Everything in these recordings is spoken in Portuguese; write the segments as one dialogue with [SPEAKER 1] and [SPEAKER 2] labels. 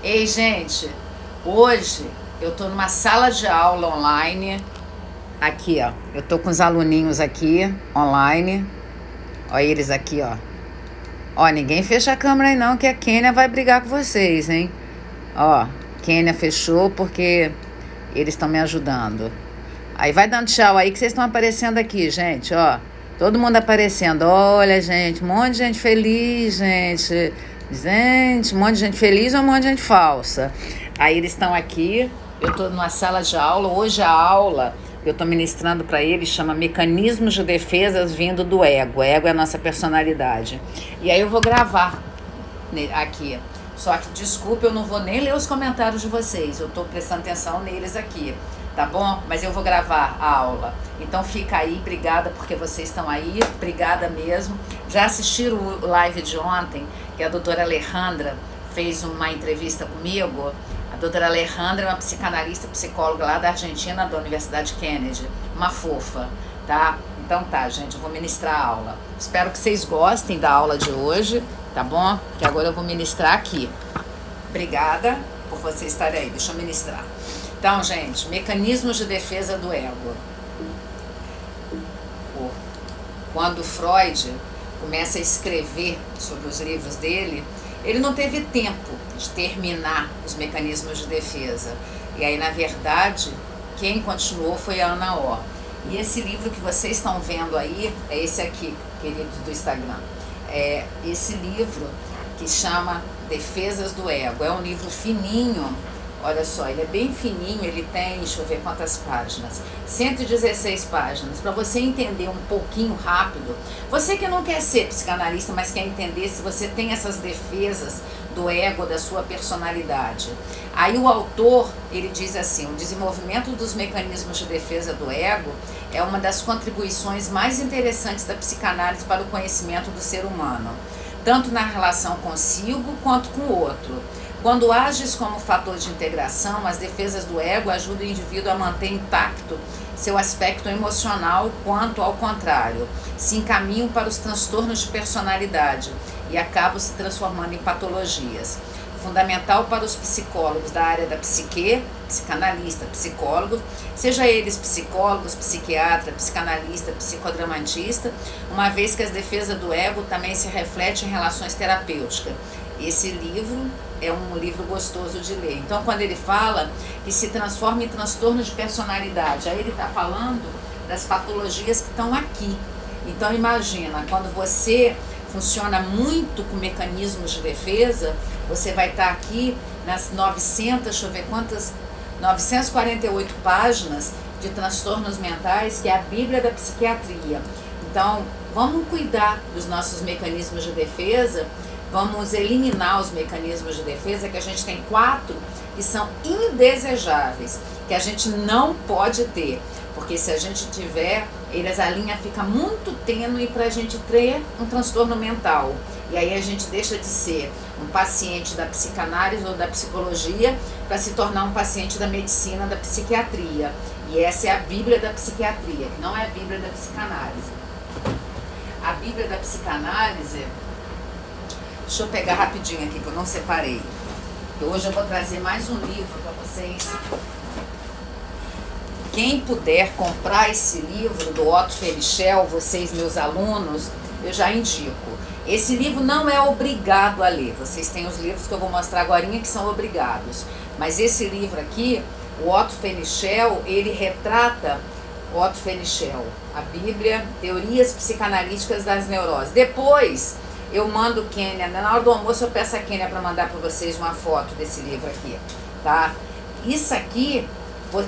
[SPEAKER 1] Ei, gente, hoje eu tô numa sala de aula online. Aqui, ó, eu tô com os aluninhos aqui, online. Ó eles aqui, ó. Ó, ninguém fecha a câmera aí não, que a Kênia vai brigar com vocês, hein? Ó, Kênia fechou porque eles estão me ajudando. Aí vai dando tchau aí que vocês estão aparecendo aqui, gente, ó. Todo mundo aparecendo. Olha, gente, um monte de gente feliz, gente. Gente, um monte de gente feliz ou um monte de gente falsa. Aí eles estão aqui. Eu estou numa sala de aula. Hoje a aula eu estou ministrando para eles chama Mecanismos de Defesas Vindo do Ego. O ego é a nossa personalidade. E aí eu vou gravar aqui. Só que, desculpa, eu não vou nem ler os comentários de vocês. Eu estou prestando atenção neles aqui. Tá bom? Mas eu vou gravar a aula. Então fica aí, obrigada porque vocês estão aí, obrigada mesmo. Já assistiram o live de ontem, que a doutora Alejandra fez uma entrevista comigo? A doutora Alejandra é uma psicanalista, psicóloga lá da Argentina, da Universidade Kennedy. Uma fofa, tá? Então tá, gente, eu vou ministrar a aula. Espero que vocês gostem da aula de hoje, tá bom? Que agora eu vou ministrar aqui. Obrigada por vocês estarem aí, deixa eu ministrar. Então, gente, mecanismos de defesa do ego. Quando Freud começa a escrever sobre os livros dele, ele não teve tempo de terminar os mecanismos de defesa. E aí, na verdade, quem continuou foi a Ana Oh. E esse livro que vocês estão vendo aí, é esse aqui, queridos do Instagram. É esse livro que chama Defesas do Ego. É um livro fininho. Olha só, ele é bem fininho, ele tem, deixa eu ver quantas páginas, 116 páginas, para você entender um pouquinho rápido. Você que não quer ser psicanalista, mas quer entender se você tem essas defesas do ego, da sua personalidade. Aí o autor, ele diz assim, o desenvolvimento dos mecanismos de defesa do ego é uma das contribuições mais interessantes da psicanálise para o conhecimento do ser humano, tanto na relação consigo quanto com o outro. Quando ages como fator de integração, as defesas do ego ajudam o indivíduo a manter intacto seu aspecto emocional, quanto ao contrário, se encaminham para os transtornos de personalidade e acabam se transformando em patologias. Fundamental para os psicólogos da área da psique, psicanalista, psicólogos, seja eles psicólogos, psiquiatra, psicanalista, psicodramatista, uma vez que as defesas do ego também se refletem em relações terapêuticas. Esse livro é um livro gostoso de ler. Então, quando ele fala que se transforma em transtorno de personalidade, aí ele está falando das patologias que estão aqui. Então, imagina, quando você funciona muito com mecanismos de defesa, você vai estar aqui nas 948 páginas de transtornos mentais, que é a Bíblia da Psiquiatria. Então, vamos cuidar dos nossos mecanismos de defesa. Vamos eliminar os mecanismos de defesa, que a gente tem 4 que são indesejáveis, que a gente não pode ter, porque se a gente tiver, a linha fica muito tênue para a gente ter um transtorno mental. E aí a gente deixa de ser um paciente da psicanálise ou da psicologia para se tornar um paciente da medicina, da psiquiatria. E essa é a Bíblia da Psiquiatria, que não é a Bíblia da Psicanálise. A Bíblia da Psicanálise... Deixa eu pegar rapidinho aqui, que eu não separei. Hoje eu vou trazer mais um livro para vocês. Quem puder comprar esse livro do Otto Felichel, vocês, meus alunos, eu já indico. Esse livro não é obrigado a ler. Vocês têm os livros que eu vou mostrar agora que são obrigados. Mas esse livro aqui, o Otto Felichel, ele retrata Otto Felichel, a Bíblia, Teorias Psicanalíticas das Neuroses. Depois... eu mando Kênia, na hora do almoço eu peço a Kênia para mandar para vocês uma foto desse livro aqui, tá? Isso aqui,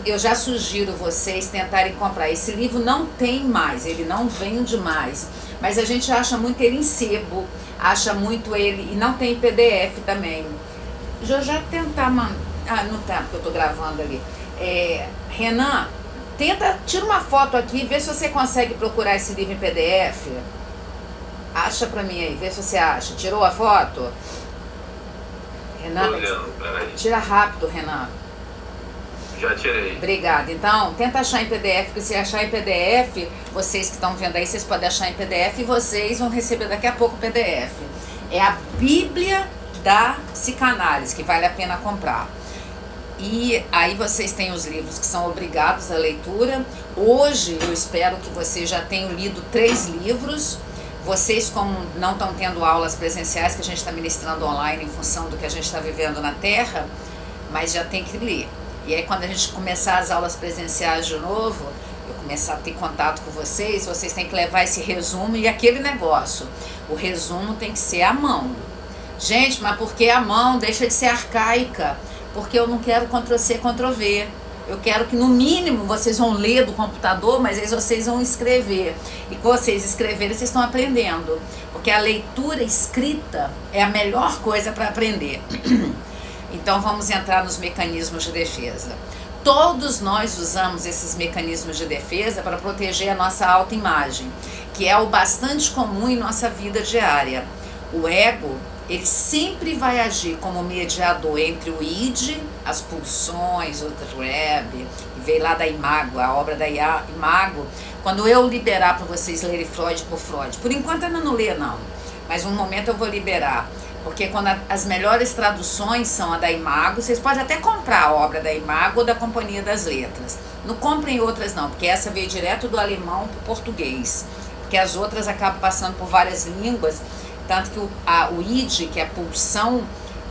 [SPEAKER 1] eu já sugiro vocês tentarem comprar. Esse livro não tem mais, ele não vende mais, mas a gente acha muito ele em sebo, acha muito ele, e não tem PDF também. Deixa eu já tentar mandar, não tá, porque eu tô gravando ali. Renan, tira uma foto aqui, vê se você consegue procurar esse livro em PDF. Acha pra mim aí, vê se você acha. Tirou a foto? Renan, tira rápido, Renan.
[SPEAKER 2] Já tirei.
[SPEAKER 1] Obrigada. Então, tenta achar em PDF, porque se achar em PDF, vocês que estão vendo aí, vocês podem achar em PDF e vocês vão receber daqui a pouco o PDF. É a Bíblia da psicanálise, que vale a pena comprar. E aí vocês têm os livros que são obrigados à leitura. Hoje eu espero que vocês já tenham lido 3 livros. Vocês, como não estão tendo aulas presenciais, que a gente está ministrando online em função do que a gente está vivendo na Terra, mas já tem que ler. E aí quando a gente começar as aulas presenciais de novo, eu começar a ter contato com vocês têm que levar esse resumo e aquele negócio. O resumo tem que ser à mão. Gente, mas por que a mão? Deixa de ser arcaica. Porque eu não quero Ctrl+C, Ctrl+V. Eu quero que no mínimo vocês vão ler do computador, mas aí vocês vão escrever. E quando vocês escreverem, vocês estão aprendendo. Porque a leitura escrita é a melhor coisa para aprender. Então vamos entrar nos mecanismos de defesa. Todos nós usamos esses mecanismos de defesa para proteger a nossa autoimagem, que é o bastante comum em nossa vida diária. O ego, ele sempre vai agir como mediador entre o id, as pulsões, o web, veio lá da Imago, a obra da Imago. Quando eu liberar para vocês lerem Freud por Freud, por enquanto eu ainda não leio não, mas um momento eu vou liberar, porque quando as melhores traduções são a da Imago, vocês podem até comprar a obra da Imago ou da Companhia das Letras. Não comprem outras não, porque essa veio direto do alemão para o português, porque as outras acabam passando por várias línguas. Tanto que o id, que é a pulsão,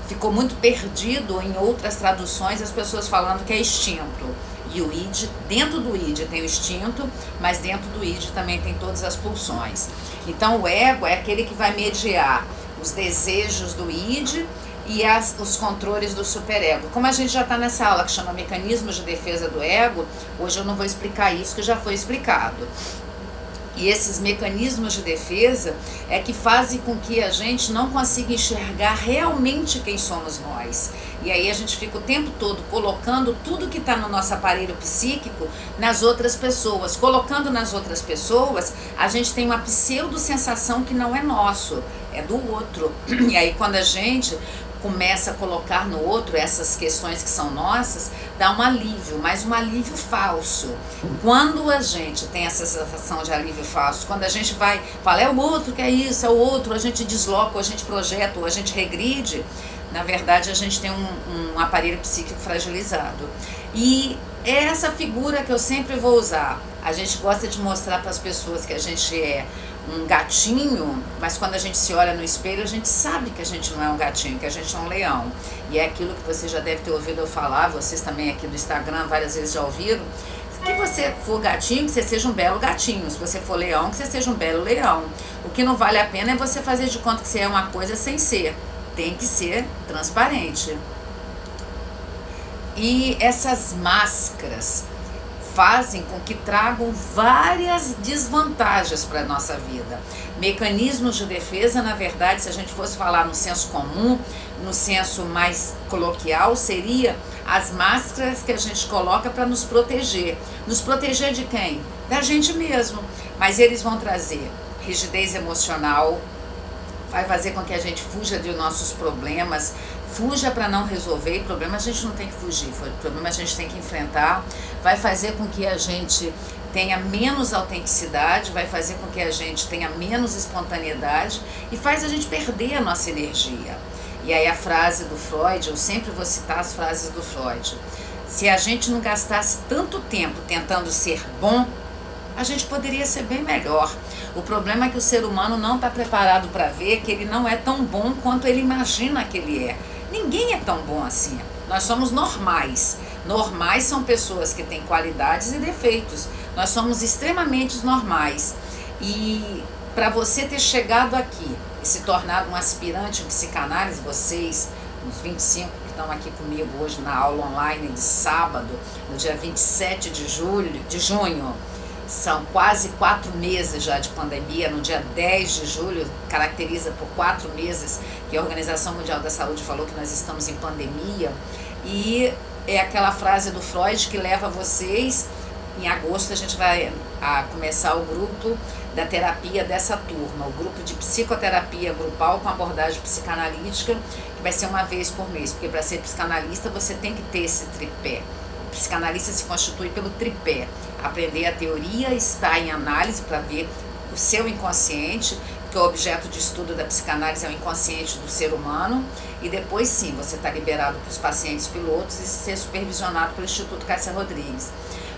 [SPEAKER 1] ficou muito perdido em outras traduções, as pessoas falando que é instinto. E o id, dentro do id tem o instinto, mas dentro do id também tem todas as pulsões. Então o ego é aquele que vai mediar os desejos do id e os controles do superego. Como a gente já está nessa aula que chama Mecanismos de Defesa do Ego, hoje eu não vou explicar isso, que já foi explicado. E esses mecanismos de defesa é que fazem com que a gente não consiga enxergar realmente quem somos nós. E aí a gente fica o tempo todo colocando tudo que está no nosso aparelho psíquico nas outras pessoas. Colocando nas outras pessoas, a gente tem uma pseudo-sensação que não é nosso, é do outro. E aí quando a gente começa a colocar no outro essas questões que são nossas, dá um alívio, mas um alívio falso. Quando a gente tem essa sensação de alívio falso, quando a gente vai falar, é o outro que é isso, é o outro, a gente desloca, ou a gente projeta, ou a gente regride, na verdade a gente tem um aparelho psíquico fragilizado. E é essa figura que eu sempre vou usar. A gente gosta de mostrar para as pessoas que a gente é um gatinho, mas quando a gente se olha no espelho, a gente sabe que a gente não é um gatinho, que a gente é um leão. E é aquilo que você já deve ter ouvido eu falar, vocês também aqui do Instagram várias vezes já ouviram, que você for gatinho, que você seja um belo gatinho. Se você for leão, que você seja um belo leão. O que não vale a pena é você fazer de conta que você é uma coisa sem ser. Tem que ser transparente. E essas máscaras fazem com que tragam várias desvantagens para a nossa vida. Mecanismos de defesa, na verdade, se a gente fosse falar no senso comum, no senso mais coloquial, seria as máscaras que a gente coloca para nos proteger. Nos proteger de quem? Da gente mesmo. Mas eles vão trazer rigidez emocional, vai fazer com que a gente fuja de nossos problemas, fuja para não resolver. Problema a gente não tem que fugir, problema a gente tem que enfrentar. Vai fazer com que a gente tenha menos autenticidade, vai fazer com que a gente tenha menos espontaneidade e faz a gente perder a nossa energia. E aí a frase do Freud, eu sempre vou citar as frases do Freud, se a gente não gastasse tanto tempo tentando ser bom, a gente poderia ser bem melhor. O problema é que o ser humano não está preparado para ver que ele não é tão bom quanto ele imagina que ele é. Ninguém é tão bom assim. Nós somos normais. Normais são pessoas que têm qualidades e defeitos. Nós somos extremamente normais. E para você ter chegado aqui e se tornado um aspirante em psicanálise, vocês, os 25 que estão aqui comigo hoje na aula online de sábado, no dia 27 de junho, são quase 4 meses já de pandemia. No dia 10 de julho, caracteriza por 4 meses que a Organização Mundial da Saúde falou que nós estamos em pandemia. E é aquela frase do Freud que leva vocês, em agosto a gente vai começar o grupo da terapia dessa turma, o grupo de psicoterapia grupal com abordagem psicanalítica, que vai ser uma vez por mês, porque para ser psicanalista você tem que ter esse tripé. O psicanalista se constitui pelo tripé: aprender a teoria, estar em análise para ver o seu inconsciente, porque o objeto de estudo da psicanálise é o inconsciente do ser humano, e depois sim, você está liberado para os pacientes pilotos e ser supervisionado pelo Instituto Cássia Rodrigues.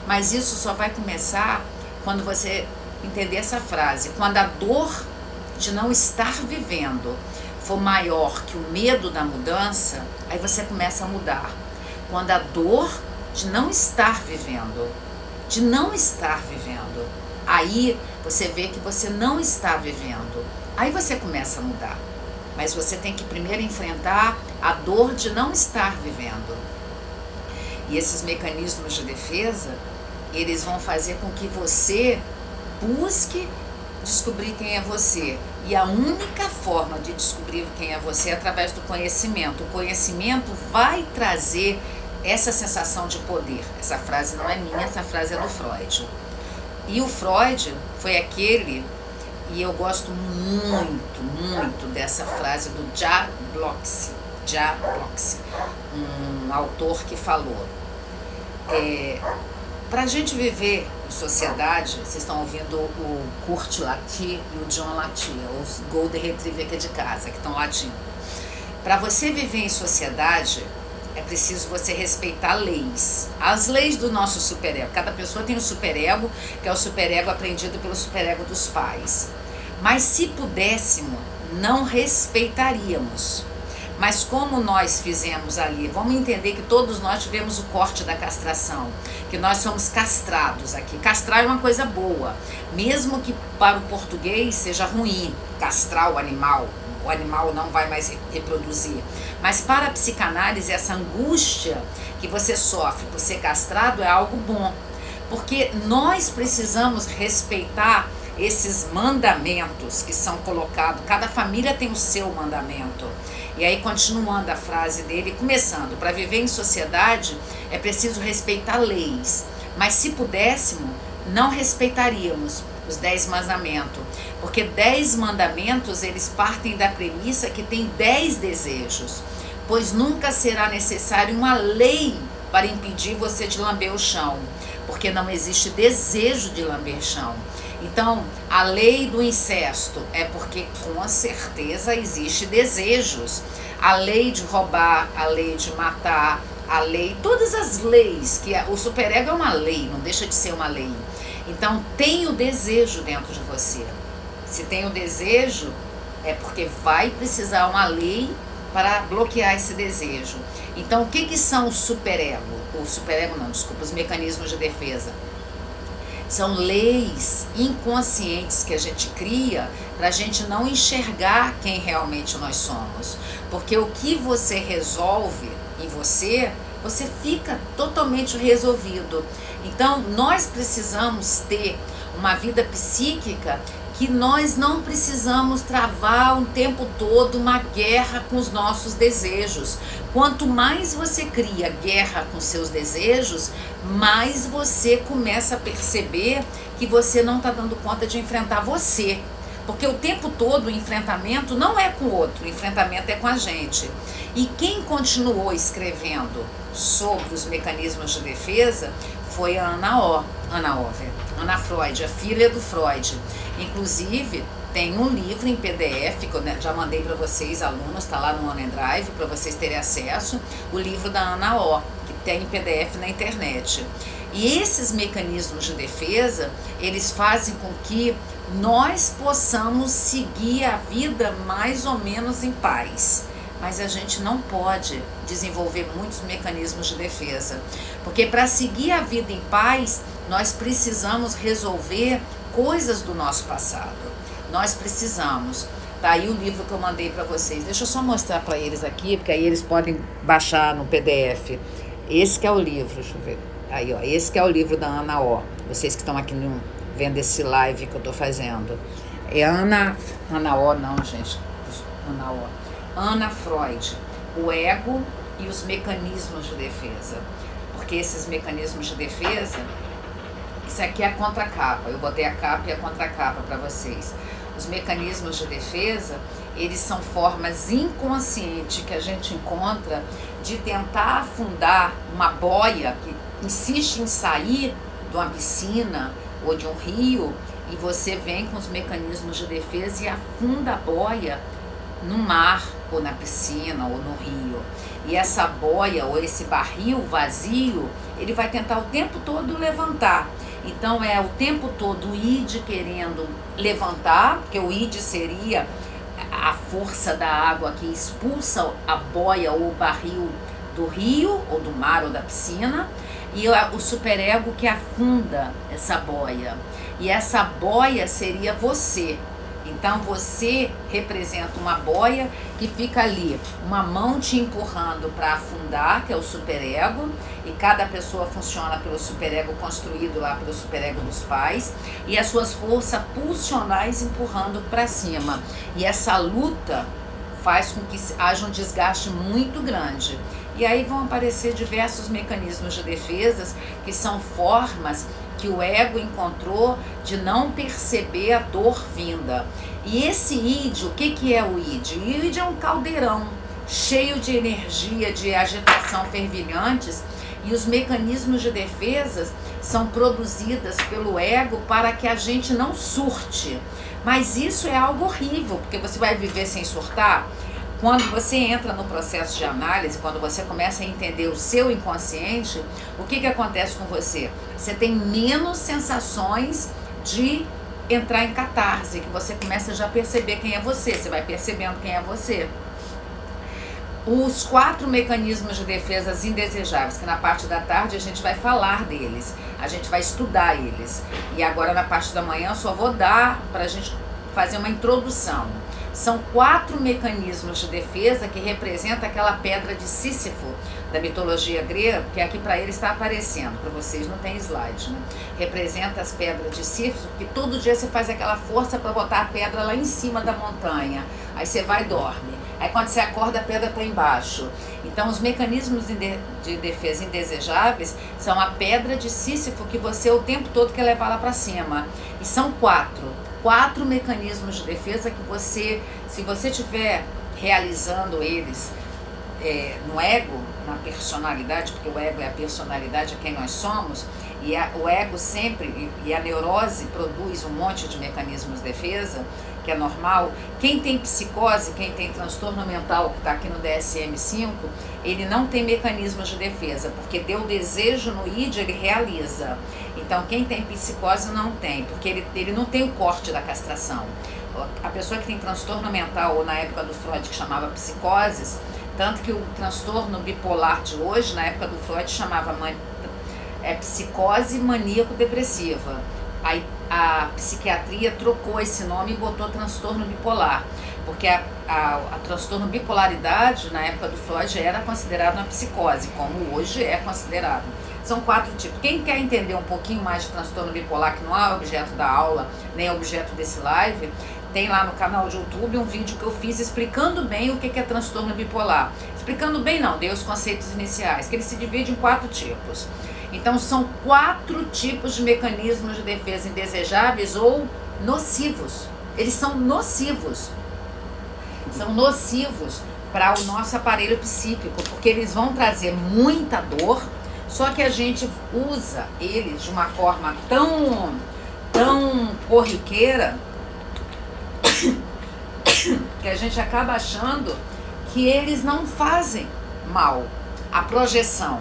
[SPEAKER 1] Mas isso só vai começar quando você entender essa frase: quando a dor de não estar vivendo for maior que o medo da mudança, aí você começa a mudar. Quando a dor de não estar vivendo, aí você vê que você não está vivendo, aí você começa a mudar. Mas você tem que primeiro enfrentar a dor de não estar vivendo. E esses mecanismos de defesa, eles vão fazer com que você busque descobrir quem é você. E a única forma de descobrir quem é você é através do conhecimento. O conhecimento vai trazer essa sensação de poder. Essa frase não é minha, essa frase é do Freud. E o Freud foi aquele, e eu gosto muito, muito dessa frase do Jablonski, um autor que falou: para a gente viver em sociedade, vocês estão ouvindo o Kurt latir e o John latir, os Golden Retriever aqui de casa, que estão latindo. Para você viver em sociedade, é preciso você respeitar leis. As leis do nosso superego. Cada pessoa tem um superego, que é o superego aprendido pelo superego dos pais. Mas se pudéssemos, não respeitaríamos. Mas como nós fizemos ali, vamos entender que todos nós tivemos o corte da castração, que nós somos castrados aqui. Castrar é uma coisa boa, mesmo que para o português seja ruim, castrar o animal não vai mais reproduzir. Mas para a psicanálise, essa angústia que você sofre por ser castrado é algo bom, porque nós precisamos respeitar esses mandamentos que são colocados. Cada família tem o seu mandamento. E aí, continuando a frase dele, começando: para viver em sociedade é preciso respeitar leis, mas se pudéssemos, não respeitaríamos os 10 mandamentos, porque 10 mandamentos, eles partem da premissa que tem 10 desejos, pois nunca será necessário uma lei para impedir você de lamber o chão, porque não existe desejo de lamber chão. Então, a lei do incesto é porque com certeza existe desejos. A lei de roubar, a lei de matar, a lei, todas as leis, que o superego é uma lei, não deixa de ser uma lei. Então, tem o desejo dentro de você. Se tem o desejo, é porque vai precisar uma lei para bloquear esse desejo. Então, o que são os superego? Os mecanismos de defesa. São leis inconscientes que a gente cria para a gente não enxergar quem realmente nós somos. Porque o que você resolve em você, você fica totalmente resolvido. Então, nós precisamos ter uma vida psíquica que nós não precisamos travar o tempo todo uma guerra com os nossos desejos. Quanto mais você cria guerra com seus desejos, mais você começa a perceber que você não está dando conta de enfrentar você. Porque o tempo todo o enfrentamento não é com o outro, o enfrentamento é com a gente. E quem continuou escrevendo sobre os mecanismos de defesa foi a Ana Freud, a filha do Freud. Inclusive, tem um livro em PDF, que eu já mandei para vocês, alunos, está lá no OneDrive, para vocês terem acesso, o livro da Ana O, que tem em PDF na internet. E esses mecanismos de defesa, eles fazem com que nós possamos seguir a vida mais ou menos em paz. Mas a gente não pode desenvolver muitos mecanismos de defesa, porque para seguir a vida em paz, nós precisamos resolver coisas do nosso passado. Nós precisamos. Tá aí o livro que eu mandei para vocês. Deixa eu só mostrar para eles aqui, porque aí eles podem baixar no PDF. Esse que é o livro, deixa eu ver. Aí, ó, esse que é o livro da Ana O. Vocês que estão aqui vendo esse live que eu estou fazendo. É Ana Freud, o ego e os mecanismos de defesa. Porque esses mecanismos de defesa, isso aqui é a contracapa. Eu botei a capa e a contracapa para vocês. Os mecanismos de defesa, eles são formas inconscientes que a gente encontra de tentar afundar uma boia que insiste em sair de uma piscina ou de um rio, e você vem com os mecanismos de defesa e afunda a boia no mar, ou na piscina, ou no rio. E essa boia, ou esse barril vazio, ele vai tentar o tempo todo levantar. Então é o tempo todo o id querendo levantar, porque o id seria a força da água que expulsa a boia ou o barril do rio, ou do mar, ou da piscina, e o superego que afunda essa boia. E essa boia seria você. Então você representa uma boia que fica ali, uma mão te empurrando para afundar, que é o superego, e cada pessoa funciona pelo superego construído lá pelo superego dos pais, e as suas forças pulsionais empurrando para cima. E essa luta faz com que haja um desgaste muito grande. E aí vão aparecer diversos mecanismos de defesa, que são formas que o ego encontrou de não perceber a dor vinda. E esse id, o que é o id? O id é um caldeirão cheio de energia, de agitação fervilhantes, e os mecanismos de defesa são produzidos pelo ego para que a gente não surte. Mas isso é algo horrível, porque você vai viver sem surtar. Quando você entra no processo de análise, quando você começa a entender o seu inconsciente, o que acontece com você? Você tem menos sensações de entrar em catarse, que você começa já a perceber quem é você vai percebendo quem é você. Os 4 mecanismos de defesa indesejáveis, que na parte da tarde a gente vai falar deles, a gente vai estudar eles. E agora na parte da manhã eu só vou dar para a gente fazer uma introdução. São 4 mecanismos de defesa que representam aquela pedra de Sísifo da mitologia grega, que aqui para ele está aparecendo, para vocês não tem slide, né? Representa as pedras de Sísifo, que todo dia você faz aquela força para botar a pedra lá em cima da montanha, aí você vai e dorme. Aí quando você acorda, a pedra está embaixo. Então os mecanismos de defesa indesejáveis são a pedra de Sísifo que você o tempo todo quer levar lá para cima. E são 4 mecanismos de defesa que você, se você estiver realizando eles no ego, na personalidade, porque o ego é a personalidade, é quem nós somos, e o ego sempre, e a neurose produz um monte de mecanismos de defesa, que é normal. Quem tem psicose, quem tem transtorno mental, que está aqui no DSM-5, ele não tem mecanismos de defesa, porque deu desejo no id, ele realiza. Então quem tem psicose não tem, porque ele não tem o corte da castração. A pessoa que tem transtorno mental, ou na época do Freud que chamava psicoses, tanto que o transtorno bipolar de hoje, na época do Freud, chamava psicose maníaco-depressiva. Aí a psiquiatria trocou esse nome e botou transtorno bipolar, porque a transtorno bipolaridade, na época do Freud, era considerado uma psicose, como hoje é considerado. São 4 tipos. Quem quer entender um pouquinho mais de transtorno bipolar, que não é objeto da aula, nem objeto desse live, tem lá no canal de YouTube um vídeo que eu fiz explicando bem o que é transtorno bipolar. Explicando bem não, dei os conceitos iniciais, que ele se divide em 4 tipos. Então são 4 tipos de mecanismos de defesa indesejáveis ou nocivos. Eles são nocivos. São nocivos para o nosso aparelho psíquico, porque eles vão trazer muita dor, só que a gente usa eles de uma forma tão corriqueira que a gente acaba achando que eles não fazem mal. A projeção.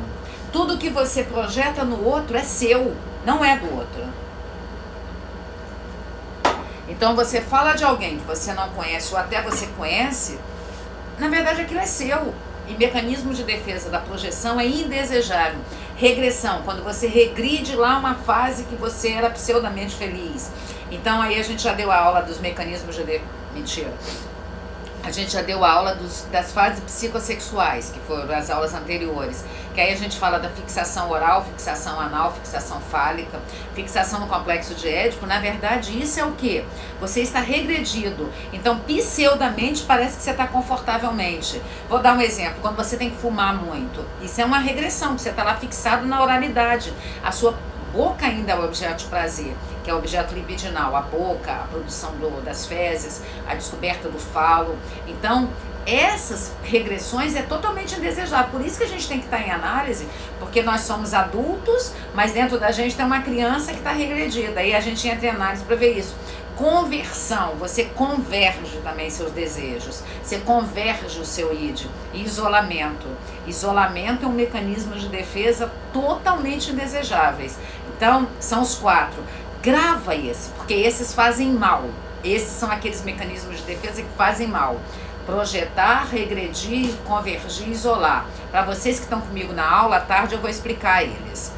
[SPEAKER 1] Tudo que você projeta no outro é seu, não é do outro. Então você fala de alguém que você não conhece ou até você conhece, na verdade aquilo é seu. E mecanismo de defesa da projeção é indesejável. Regressão, quando você regride lá uma fase que você era pseudamente feliz. Então aí a gente já deu a aula dos mecanismos de Mentira. A gente já deu a aula das fases psicossexuais, que foram as aulas anteriores. Que aí a gente fala da fixação oral, fixação anal, fixação fálica, fixação no complexo de Édipo. Na verdade, isso é o quê? Você está regredido. Então, pseudamente, parece que você está confortavelmente. Vou dar um exemplo. Quando você tem que fumar muito, isso é uma regressão, você está lá fixado na oralidade. A sua boca ainda é o objeto de prazer, que é o objeto libidinal, a boca, a produção das fezes, a descoberta do falo. Então, essas regressões é totalmente indesejável. Por isso que a gente tem que estar em análise, porque nós somos adultos, mas dentro da gente tem uma criança que está regredida. Aí a gente entra em análise para ver isso. Conversão, você converge também seus desejos, você converge o seu id. E isolamento. Isolamento é um mecanismo de defesa totalmente indesejáveis. Então, são os 4. Grava esse, porque esses fazem mal. Esses são aqueles mecanismos de defesa que fazem mal. Projetar, regredir, convergir, isolar. Para vocês que estão comigo na aula, à tarde eu vou explicar eles.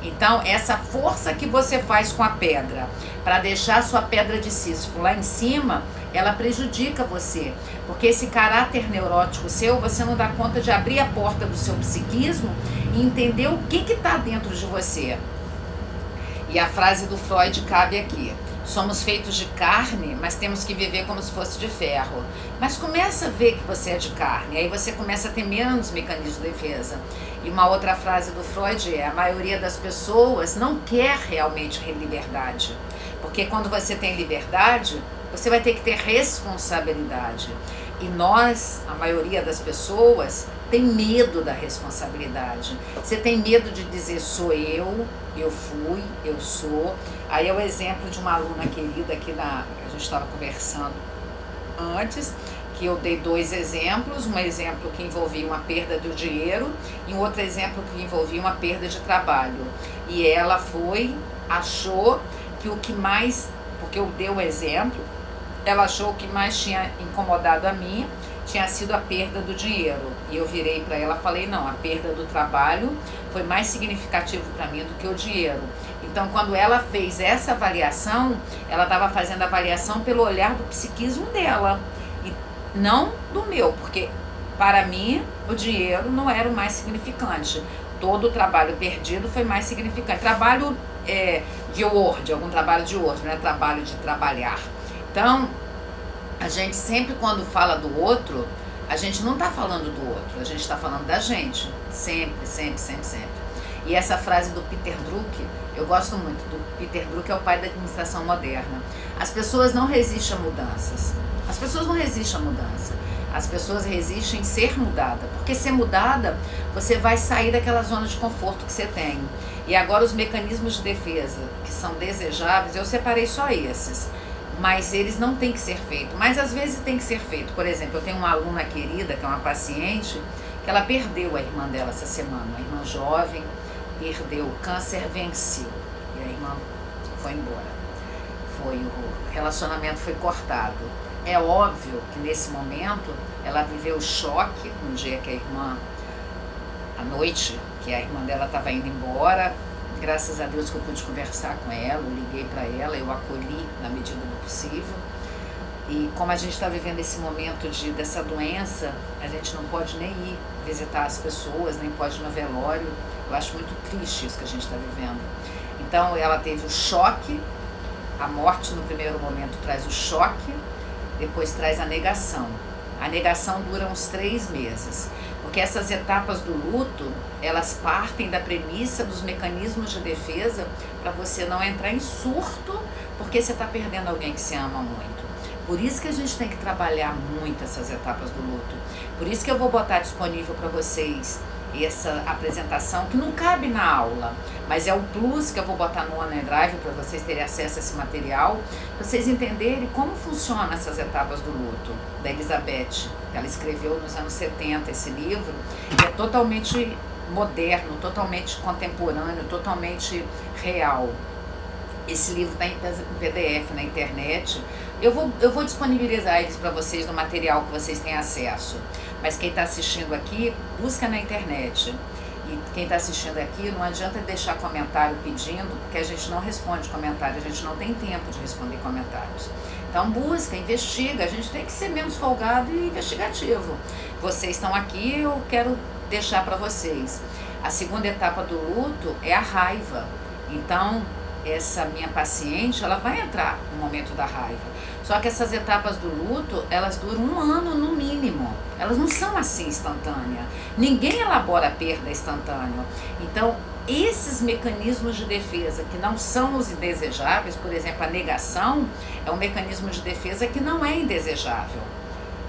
[SPEAKER 1] Então, essa força que você faz com a pedra para deixar a sua pedra de Sísifo lá em cima, ela prejudica você. Porque esse caráter neurótico seu, você não dá conta de abrir a porta do seu psiquismo e entender o que está dentro de você. E a frase do Freud cabe aqui. Somos feitos de carne, mas temos que viver como se fosse de ferro. Mas começa a ver que você é de carne, aí você começa a ter menos mecanismos de defesa. E uma outra frase do Freud é: a maioria das pessoas não quer realmente liberdade. Porque quando você tem liberdade, você vai ter que ter responsabilidade. E nós, a maioria das pessoas, tem medo da responsabilidade. Você tem medo de dizer sou eu fui, eu sou. Aí é o exemplo de uma aluna querida que a gente estava conversando antes, que eu dei 2 exemplos, um exemplo que envolvia uma perda do dinheiro e um outro exemplo que envolvia uma perda de trabalho. E ela achou que o que mais, porque eu dei o exemplo, ela achou que mais tinha incomodado a mim tinha sido a perda do dinheiro. E eu virei para ela e falei, não, a perda do trabalho foi mais significativo para mim do que o dinheiro. Então, quando ela fez essa avaliação, ela estava fazendo a avaliação pelo olhar do psiquismo dela, e não do meu, porque para mim o dinheiro não era o mais significante. Todo o trabalho perdido foi mais significante. Trabalho de Word, algum trabalho de Word, não é trabalho de trabalhar. Então, a gente sempre quando fala do outro, a gente não está falando do outro, a gente está falando da gente. Sempre, sempre, sempre, sempre. E essa frase do Peter Drucker, eu gosto muito. Do Peter Drucker é o pai da administração moderna. As pessoas não resistem a mudanças. As pessoas não resistem à mudança. As pessoas resistem em ser mudada. Porque ser mudada, você vai sair daquela zona de conforto que você tem. E agora os mecanismos de defesa que são desejáveis, eu separei só esses. Mas eles não têm que ser feitos. Mas às vezes tem que ser feito. Por exemplo, eu tenho uma aluna querida, que é uma paciente, que ela perdeu a irmã dela essa semana. Uma irmã jovem, perdeu o câncer, venceu. E a irmã foi embora. O relacionamento foi cortado. É óbvio que nesse momento ela viveu o choque, no dia que a irmã, à noite, que a irmã dela estava indo embora. Graças a Deus que eu pude conversar com ela, eu liguei para ela, eu acolhi na medida do possível. E como a gente está vivendo esse momento dessa doença, a gente não pode nem ir visitar as pessoas, nem pode ir no velório. Eu acho muito triste isso que a gente está vivendo. Então ela teve o choque, a morte no primeiro momento traz o choque, depois traz a negação. A negação dura uns 3 meses. Porque essas etapas do luto, elas partem da premissa dos mecanismos de defesa para você não entrar em surto, porque você está perdendo alguém que você ama muito. Por isso que a gente tem que trabalhar muito essas etapas do luto. Por isso que eu vou botar disponível para vocês essa apresentação, que não cabe na aula, mas é o plus que eu vou botar no OneDrive para vocês terem acesso a esse material, para vocês entenderem como funcionam essas etapas do luto, da Elizabeth. Ela escreveu nos anos 70 esse livro, que é totalmente moderno, totalmente contemporâneo, totalmente real. Esse livro está em PDF na internet. Eu vou disponibilizar eles para vocês no material que vocês têm acesso. Mas quem está assistindo aqui, busca na internet. E quem está assistindo aqui, não adianta deixar comentário pedindo, porque a gente não responde comentário, a gente não tem tempo de responder comentários. Então busca, investiga, a gente tem que ser menos folgado e investigativo. Vocês estão aqui, eu quero deixar para vocês. A segunda etapa do luto é a raiva. Então, essa minha paciente, ela vai entrar no momento da raiva. Só que essas etapas do luto, elas duram 1 ano no mínimo. Elas não são assim instantâneas. Ninguém elabora a perda instantânea. Então, esses mecanismos de defesa que não são os indesejáveis, por exemplo, a negação é um mecanismo de defesa que não é indesejável.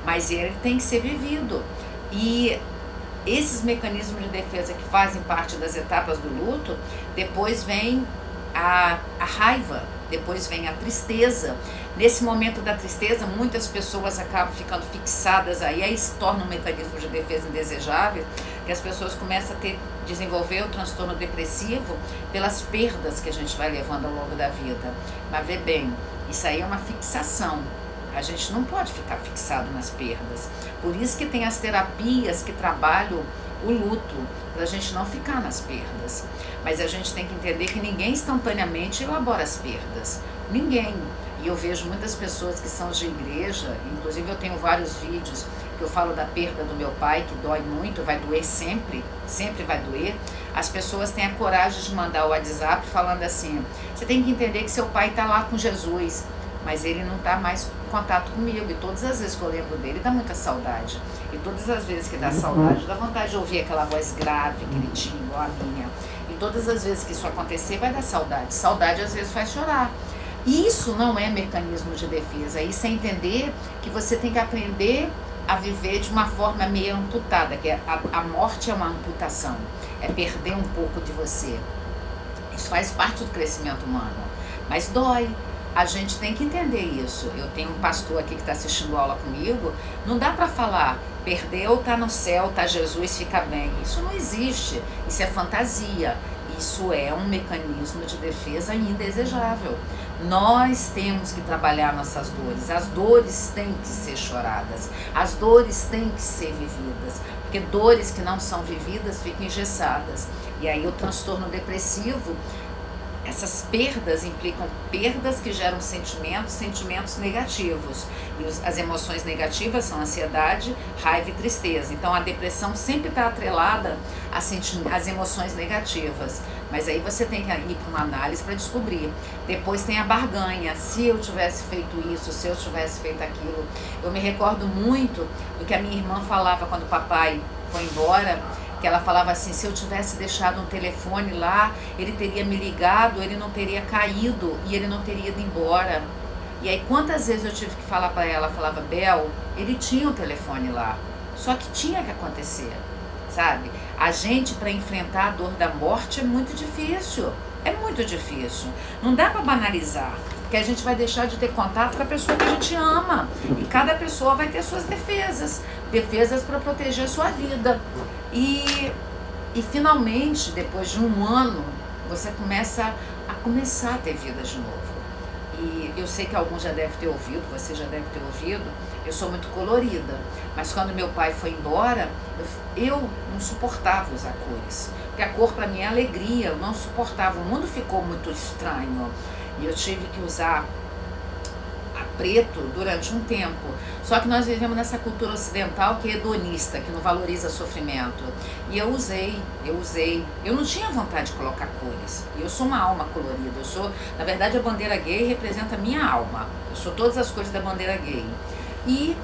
[SPEAKER 1] mas ele tem que ser vivido. E esses mecanismos de defesa que fazem parte das etapas do luto, depois vem a raiva, depois vem a tristeza. Nesse momento da tristeza, muitas pessoas acabam ficando fixadas aí se torna um mecanismo de defesa indesejável, que as pessoas começam a desenvolver o transtorno depressivo pelas perdas que a gente vai levando ao longo da vida. Mas vê bem, isso aí é uma fixação. A gente não pode ficar fixado nas perdas. Por isso que tem as terapias que trabalham o luto, para a gente não ficar nas perdas. Mas a gente tem que entender que ninguém instantaneamente elabora as perdas. Ninguém. E eu vejo muitas pessoas que são de igreja, inclusive eu tenho vários vídeos que eu falo da perda do meu pai, que dói muito, vai doer sempre, sempre vai doer. As pessoas têm a coragem de mandar o WhatsApp falando assim: você tem que entender que seu pai está lá com Jesus, mas ele não está mais em contato comigo. E todas as vezes que eu lembro dele, dá muita saudade. E todas as vezes que dá saudade, dá vontade de ouvir aquela voz grave, gritinho, igual a minha. E todas as vezes que isso acontecer, vai dar saudade. Saudade às vezes faz chorar. E isso não é mecanismo de defesa. Isso é entender que você tem que aprender a viver de uma forma meio amputada, que a morte é uma amputação. É perder um pouco de você. Isso faz parte do crescimento humano. Mas dói. A gente tem que entender isso. Eu tenho um pastor aqui que está assistindo aula comigo. Não dá para falar, perdeu, tá no céu, tá Jesus, fica bem. Isso não existe. Isso é fantasia. Isso é um mecanismo de defesa indesejável. Nós temos que trabalhar nossas dores. As dores têm que ser choradas. As dores têm que ser vividas. Porque dores que não são vividas ficam engessadas. E aí o transtorno depressivo, essas perdas implicam perdas que geram sentimentos negativos. E as emoções negativas são ansiedade, raiva e tristeza. Então a depressão sempre está atrelada às emoções negativas. Mas aí você tem que ir para uma análise para descobrir. Depois tem a barganha. Se eu tivesse feito isso, se eu tivesse feito aquilo. Eu me recordo muito do que a minha irmã falava quando o papai foi embora, que ela falava assim: se eu tivesse deixado um telefone lá, ele teria me ligado, ele não teria caído e ele não teria ido embora. E aí quantas vezes eu tive que falar para ela, falava: Bel, ele tinha o telefone lá, só que tinha que acontecer, sabe? A gente, para enfrentar a dor da morte, é muito difícil, não dá para banalizar, porque a gente vai deixar de ter contato com a pessoa que a gente ama, e cada pessoa vai ter suas defesas para proteger a sua vida. E finalmente, depois de um ano, você começa a ter vida de novo. E eu sei que alguns já devem ter ouvido, você já deve ter ouvido, eu sou muito colorida, mas quando meu pai foi embora, eu não suportava usar cores, porque a cor para mim é alegria, eu não suportava, o mundo ficou muito estranho, e eu tive que usar preto durante um tempo. Só que nós vivemos nessa cultura ocidental que é hedonista, que não valoriza sofrimento. E eu usei. Eu não tinha vontade de colocar cores. E eu sou uma alma colorida. Na verdade, a bandeira gay representa a minha alma. Eu sou todas as cores da bandeira gay. E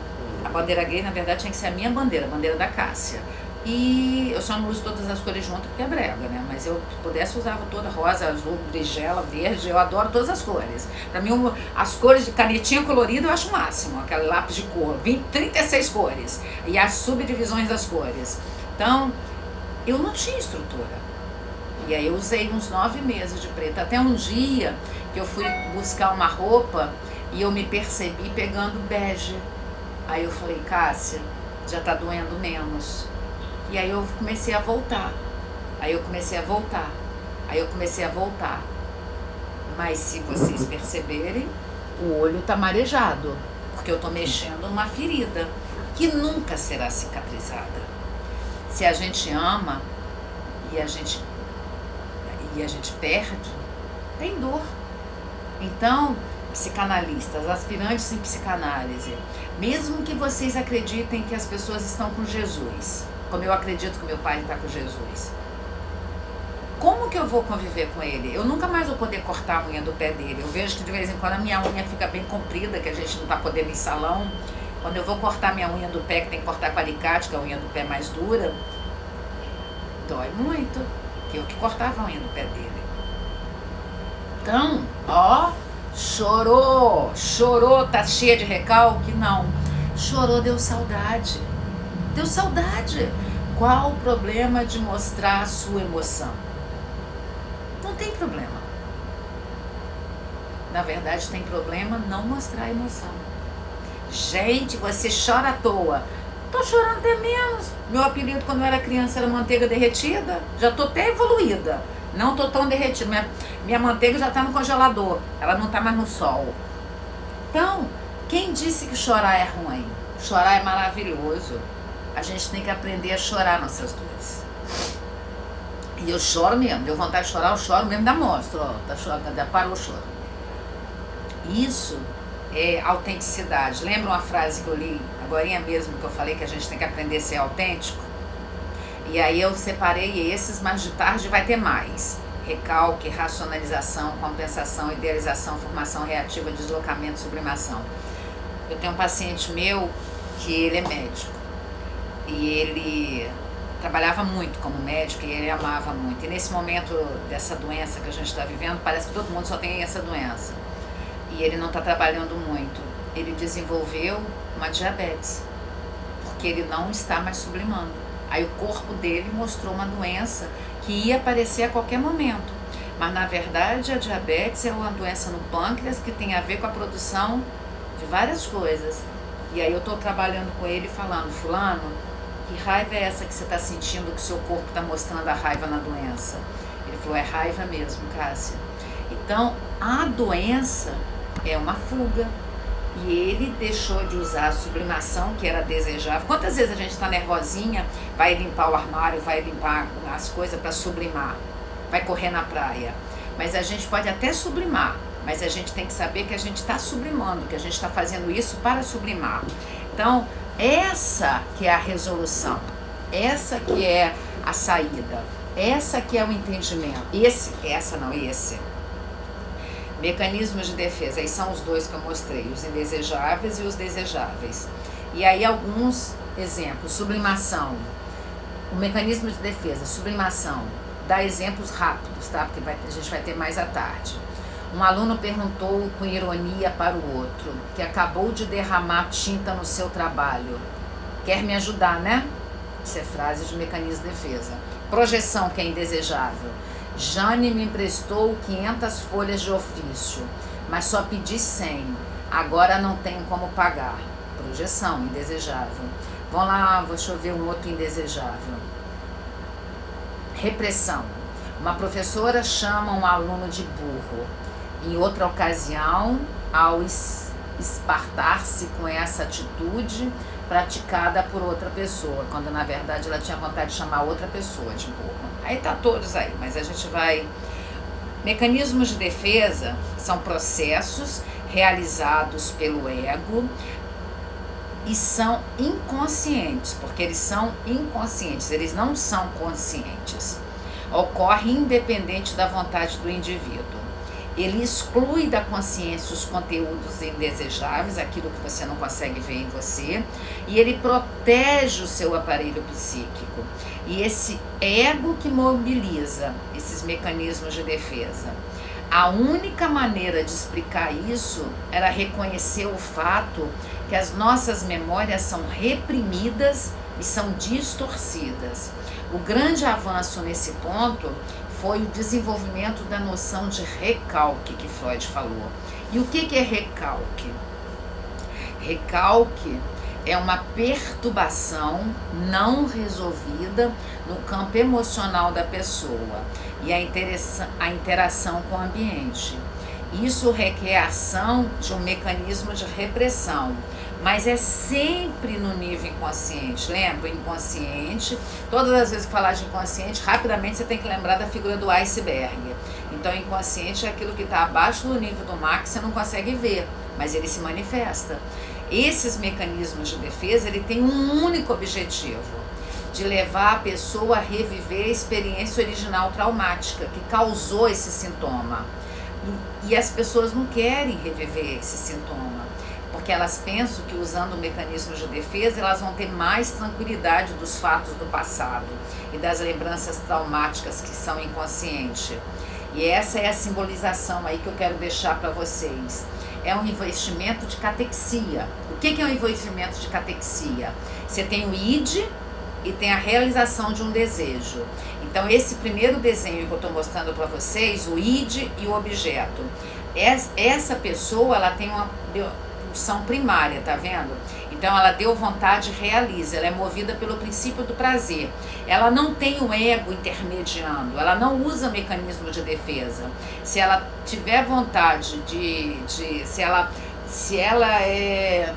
[SPEAKER 1] a bandeira gay, na verdade, tinha que ser a minha bandeira, a bandeira da Cássia. E eu só não uso todas as cores juntas porque é brega, né? Mas eu, se pudesse, usava toda: rosa, azul, berinjela, verde. Eu adoro todas as cores. Pra mim, as cores de canetinha colorida eu acho o máximo. Aquele lápis de cor, 36 cores. E as subdivisões das cores. Então, eu não tinha estrutura. E aí eu usei uns 9 meses de preto. Até um dia que eu fui buscar uma roupa e eu me percebi pegando bege. Aí eu falei: Cássia, já tá doendo menos. E aí eu comecei a voltar. Mas se vocês perceberem, o olho tá marejado, porque eu tô mexendo numa ferida que nunca será cicatrizada. Se a gente ama e a gente perde, tem dor. Então, psicanalistas, aspirantes em psicanálise, mesmo que vocês acreditem que as pessoas estão com Jesus, como eu acredito que meu pai está com Jesus, como que eu vou conviver com ele? Eu nunca mais vou poder cortar a unha do pé dele. Eu vejo que de vez em quando a minha unha fica bem comprida, que a gente não está podendo ir em salão. Quando eu vou cortar minha unha do pé, que tem que cortar com alicate, que é a unha do pé mais dura, dói muito, que eu que cortava a unha do pé dele. Então, chorou, tá cheia de recalque? Não. Chorou, deu saudade. Deu saudade. Qual o problema de mostrar a sua emoção? Não tem problema. Na verdade, tem problema não mostrar a emoção. Gente, você chora à toa. Tô chorando até menos. Meu apelido quando eu era criança era manteiga derretida. Já tô até evoluída. Não tô tão derretida. Minha manteiga já tá no congelador. Ela não tá mais no sol. Então, quem disse que chorar é ruim? Chorar é maravilhoso. A gente tem que aprender a chorar nossas dores. E eu choro mesmo. Deu vontade de chorar, eu choro mesmo. Dá mostro, ó. Tá chorando, já parou o choro. Isso é autenticidade. Lembra uma frase que eu li agorinha mesmo, que eu falei que a gente tem que aprender a ser autêntico? E aí eu separei esses, mas de tarde vai ter mais. Recalque, racionalização, compensação, idealização, formação reativa, deslocamento, sublimação. Eu tenho um paciente meu que ele é médico. E ele trabalhava muito como médico e ele amava muito. E nesse momento dessa doença que a gente está vivendo, parece que todo mundo só tem essa doença. E ele não está trabalhando muito. Ele desenvolveu uma diabetes, porque ele não está mais sublimando. Aí o corpo dele mostrou uma doença que ia aparecer a qualquer momento. Mas na verdade a diabetes é uma doença no pâncreas que tem a ver com a produção de várias coisas. E aí eu estou trabalhando com ele falando, fulano, que raiva é essa que você está sentindo, que seu corpo está mostrando a raiva na doença? Ele falou, é raiva mesmo, Cássia. Então, a doença é uma fuga. E ele deixou de usar a sublimação, que era desejável. Quantas vezes a gente está nervosinha, vai limpar o armário, vai limpar as coisas para sublimar, vai correr na praia. Mas a gente pode até sublimar, mas a gente tem que saber que a gente está sublimando, que a gente está fazendo isso para sublimar. Então, essa que é a resolução, essa que é a saída, essa que é o entendimento. Esse. Mecanismos de defesa, aí são os dois que eu mostrei, os indesejáveis e os desejáveis. E aí alguns exemplos, sublimação, o mecanismo de defesa, sublimação, dá exemplos rápidos, tá? Porque a gente vai ter mais à tarde. Um aluno perguntou com ironia para o outro, que acabou de derramar tinta no seu trabalho. Quer me ajudar, né? Isso é frase de mecanismo de defesa. Projeção, que é indesejável. Jane me emprestou 500 folhas de ofício, mas só pedi 100. Agora não tenho como pagar. Projeção, indesejável. Vamos lá, deixa eu ver um outro indesejável. Repressão. Uma professora chama um aluno de burro. Em outra ocasião, ao espartar-se com essa atitude praticada por outra pessoa, quando na verdade ela tinha vontade de chamar outra pessoa de burro. Aí tá todos aí, mas a gente vai... Mecanismos de defesa são processos realizados pelo ego e são inconscientes, porque eles são inconscientes, eles não são conscientes. Ocorre independente da vontade do indivíduo. Ele exclui da consciência os conteúdos indesejáveis, aquilo que você não consegue ver em você, e ele protege o seu aparelho psíquico. E esse ego que mobiliza esses mecanismos de defesa. A única maneira de explicar isso era reconhecer o fato que as nossas memórias são reprimidas e são distorcidas. O grande avanço nesse ponto foi o desenvolvimento da noção de recalque que Freud falou. E o que é recalque? Recalque é uma perturbação não resolvida no campo emocional da pessoa e a interação com o ambiente. Isso requer a ação de um mecanismo de repressão, mas é sempre no nível inconsciente. Lembra? Inconsciente, todas as vezes que falar de inconsciente, rapidamente você tem que lembrar da figura do iceberg. Então, inconsciente é aquilo que está abaixo do nível do mar que você não consegue ver, mas ele se manifesta. Esses mecanismos de defesa, ele tem um único objetivo, de levar a pessoa a reviver a experiência original traumática que causou esse sintoma. E as pessoas não querem reviver esse sintoma, porque elas pensam que usando o mecanismo de defesa, elas vão ter mais tranquilidade dos fatos do passado e das lembranças traumáticas que são inconscientes. E essa é a simbolização aí que eu quero deixar para vocês. É um investimento de catexia. O que é o envolvimento de catexia? Você tem o id e tem a realização de um desejo. Então, esse primeiro desenho que eu estou mostrando para vocês, o id e o objeto, essa pessoa, ela tem uma pulsão primária, tá vendo? Então, ela deu vontade e realiza, ela é movida pelo princípio do prazer. Ela não tem o ego intermediando, ela não usa mecanismo de defesa. Se ela tiver vontade se ela é...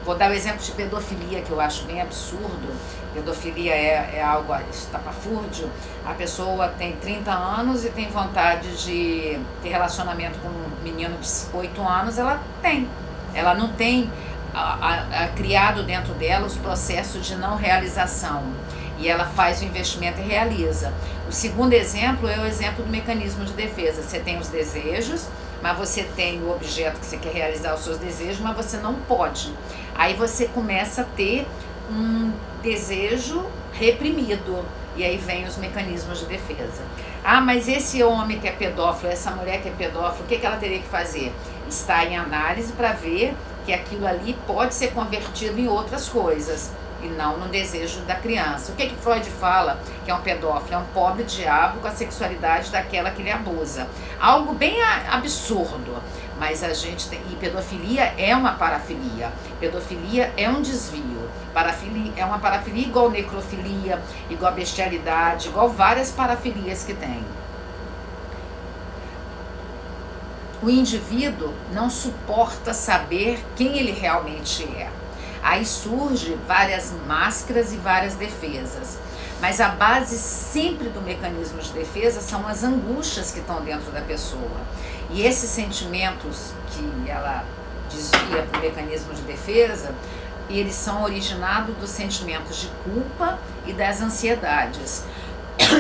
[SPEAKER 1] Vou dar o exemplo de pedofilia, que eu acho bem absurdo. Pedofilia é algo estapafúrdio. A pessoa tem 30 anos e tem vontade de ter relacionamento com um menino de 8 anos, ela tem. Ela não tem criado dentro dela os processos de não realização. E ela faz o investimento e realiza. O segundo exemplo é o exemplo do mecanismo de defesa. Você tem os desejos, mas você tem o objeto que você quer realizar os seus desejos, mas você não pode. Aí você começa a ter um desejo reprimido. E aí vem os mecanismos de defesa. Ah, mas esse homem que é pedófilo, essa mulher que é pedófilo, o que ela teria que fazer? Está em análise para ver que aquilo ali pode ser convertido em outras coisas e não no desejo da criança. O que Freud fala que é um pedófilo? É um pobre diabo com a sexualidade daquela que ele abusa. Algo bem absurdo, mas a gente tem... E pedofilia é uma parafilia. Pedofilia é um desvio. Parafilia é uma parafilia igual necrofilia, igual bestialidade, igual várias parafilias que tem. O indivíduo não suporta saber quem ele realmente é. Aí surge várias máscaras e várias defesas. Mas a base sempre do mecanismo de defesa são as angústias que estão dentro da pessoa. E esses sentimentos que ela desvia para o mecanismo de defesa, eles são originados dos sentimentos de culpa e das ansiedades.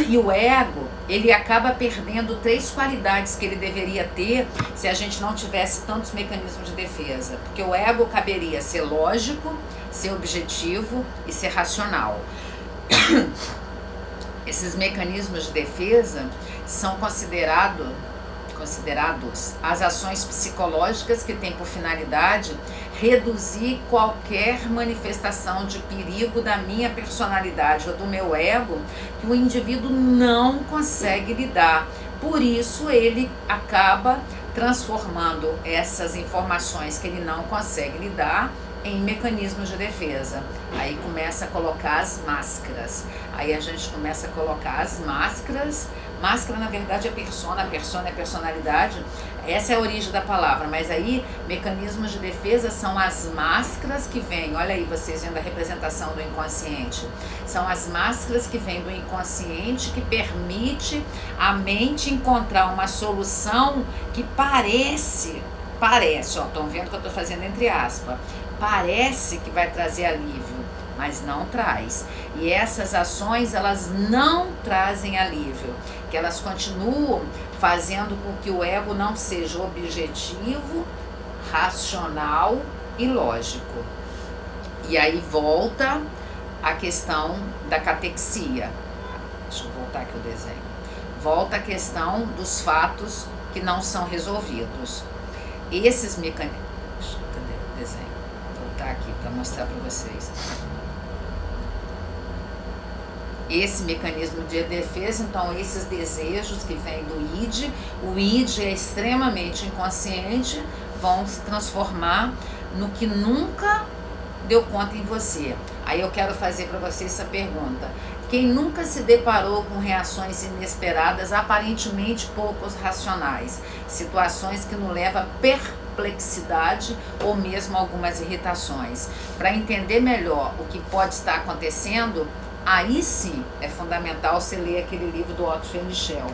[SPEAKER 1] E o ego, ele acaba perdendo 3 qualidades que ele deveria ter se a gente não tivesse tantos mecanismos de defesa. Porque o ego caberia ser lógico, ser objetivo e ser racional. Esses mecanismos de defesa são considerados as ações psicológicas que têm por finalidade reduzir qualquer manifestação de perigo da minha personalidade ou do meu ego que o indivíduo não consegue lidar. Por isso ele acaba transformando essas informações que ele não consegue lidar em mecanismos de defesa. Aí começa a colocar as máscaras. Aí a gente começa a colocar as máscaras. Máscara, na verdade, é persona é personalidade. Essa é a origem da palavra. Mas aí, mecanismos de defesa são as máscaras que vêm. Olha aí, vocês vendo a representação do inconsciente. São as máscaras que vêm do inconsciente que permite a mente encontrar uma solução que parece, ó, estão vendo que eu estou fazendo entre aspas, parece que vai trazer alívio, mas não traz. E essas ações, elas não trazem alívio, que elas continuam fazendo com que o ego não seja objetivo, racional e lógico. E aí volta a questão da catexia. Deixa eu voltar aqui o desenho. Volta a questão dos fatos que não são resolvidos. Esses mecanismos... Cadê o desenho? Vou voltar aqui para mostrar para vocês. Esse mecanismo de defesa, então, esses desejos que vêm do id, o id é extremamente inconsciente, vão se transformar no que nunca deu conta em você. Aí eu quero fazer para vocês essa pergunta. Quem nunca se deparou com reações inesperadas, aparentemente pouco racionais, situações que nos levam a perplexidade ou mesmo algumas irritações? Para entender melhor o que pode estar acontecendo, aí sim é fundamental você ler aquele livro do Otto Fenichel.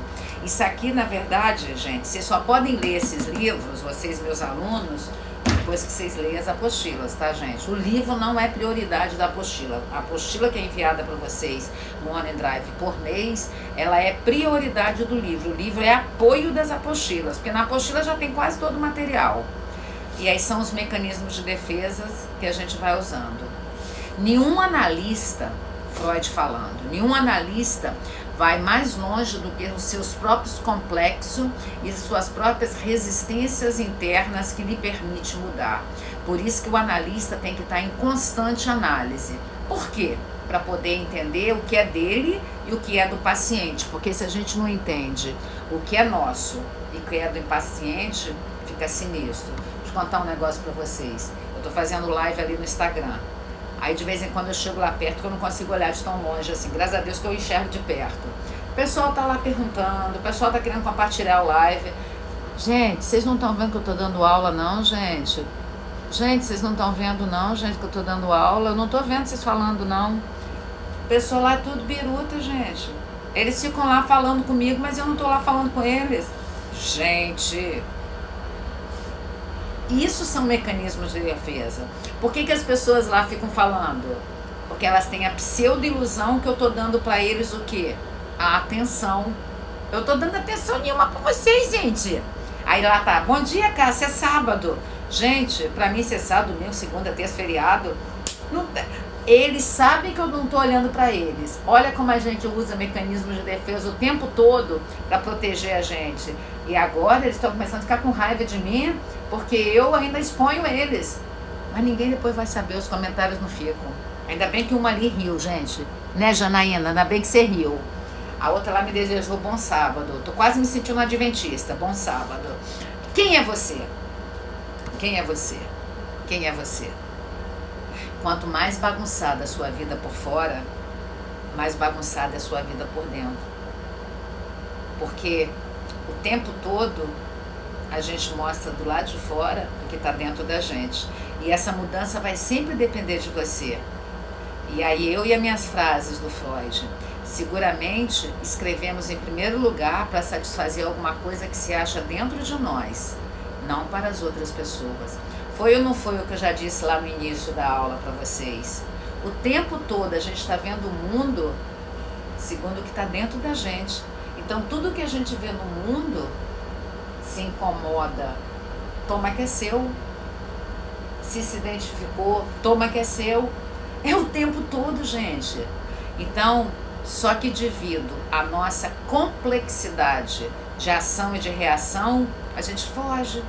[SPEAKER 1] Isso aqui, na verdade, gente, vocês só podem ler esses livros, vocês, meus alunos, depois que vocês leem as apostilas, tá, gente? O livro não é prioridade da apostila. A apostila que é enviada para vocês no OneDrive por mês, ela é prioridade do livro. O livro é apoio das apostilas, porque na apostila já tem quase todo o material. E aí são os mecanismos de defesa que a gente vai usando. Nenhum analista... Freud falando, nenhum analista vai mais longe do que os seus próprios complexos e suas próprias resistências internas que lhe permite mudar. Por isso que o analista tem que estar em constante análise. Por quê? Para poder entender o que é dele e o que é do paciente. Porque se a gente não entende o que é nosso e o que é do paciente, fica sinistro. Deixa eu contar um negócio para vocês. Eu estou fazendo live ali no Instagram. Aí de vez em quando eu chego lá perto que eu não consigo olhar de tão longe assim. Graças a Deus que eu enxergo de perto. O pessoal tá lá perguntando, o pessoal tá querendo compartilhar o live. Gente, vocês não estão vendo que eu tô dando aula não, gente? Gente, vocês não estão vendo não, gente, que eu tô dando aula? Eu não tô vendo vocês falando não. O pessoal lá é tudo biruta, gente. Eles ficam lá falando comigo, mas eu não tô lá falando com eles. Gente... Isso são mecanismos de defesa. Por que as pessoas lá ficam falando? Porque elas têm a pseudo-ilusão que eu tô dando para eles o quê? A atenção. Eu tô dando atenção nenhuma para vocês, gente. Aí lá tá, bom dia, Cássia, é sábado. Gente, para mim ser sábado, domingo, segunda, terça, feriado, não, eles sabem que eu não tô olhando para eles. Olha como a gente usa mecanismos de defesa o tempo todo para proteger a gente. E agora eles estão começando a ficar com raiva de mim, porque eu ainda exponho eles. Mas ninguém depois vai saber, os comentários não ficam. Ainda bem que uma ali riu, gente. Né, Janaína? Ainda bem que você riu. A outra lá me desejou bom sábado. Tô quase me sentindo uma adventista. Bom sábado. Quem é você? Quem é você? Quem é você? Quanto mais bagunçada a sua vida por fora, mais bagunçada é a sua vida por dentro. Porque o tempo todo a gente mostra do lado de fora o que está dentro da gente. E essa mudança vai sempre depender de você. E aí eu e as minhas frases do Freud, seguramente escrevemos em primeiro lugar para satisfazer alguma coisa que se acha dentro de nós, não para as outras pessoas. Foi ou não foi o que eu já disse lá no início da aula para vocês? O tempo todo a gente está vendo o mundo segundo o que está dentro da gente. Então tudo que a gente vê no mundo se incomoda, toma que é seu. Se identificou, toma que é seu. É o tempo todo, gente. Então, só que devido à nossa complexidade de ação e de reação, a gente foge.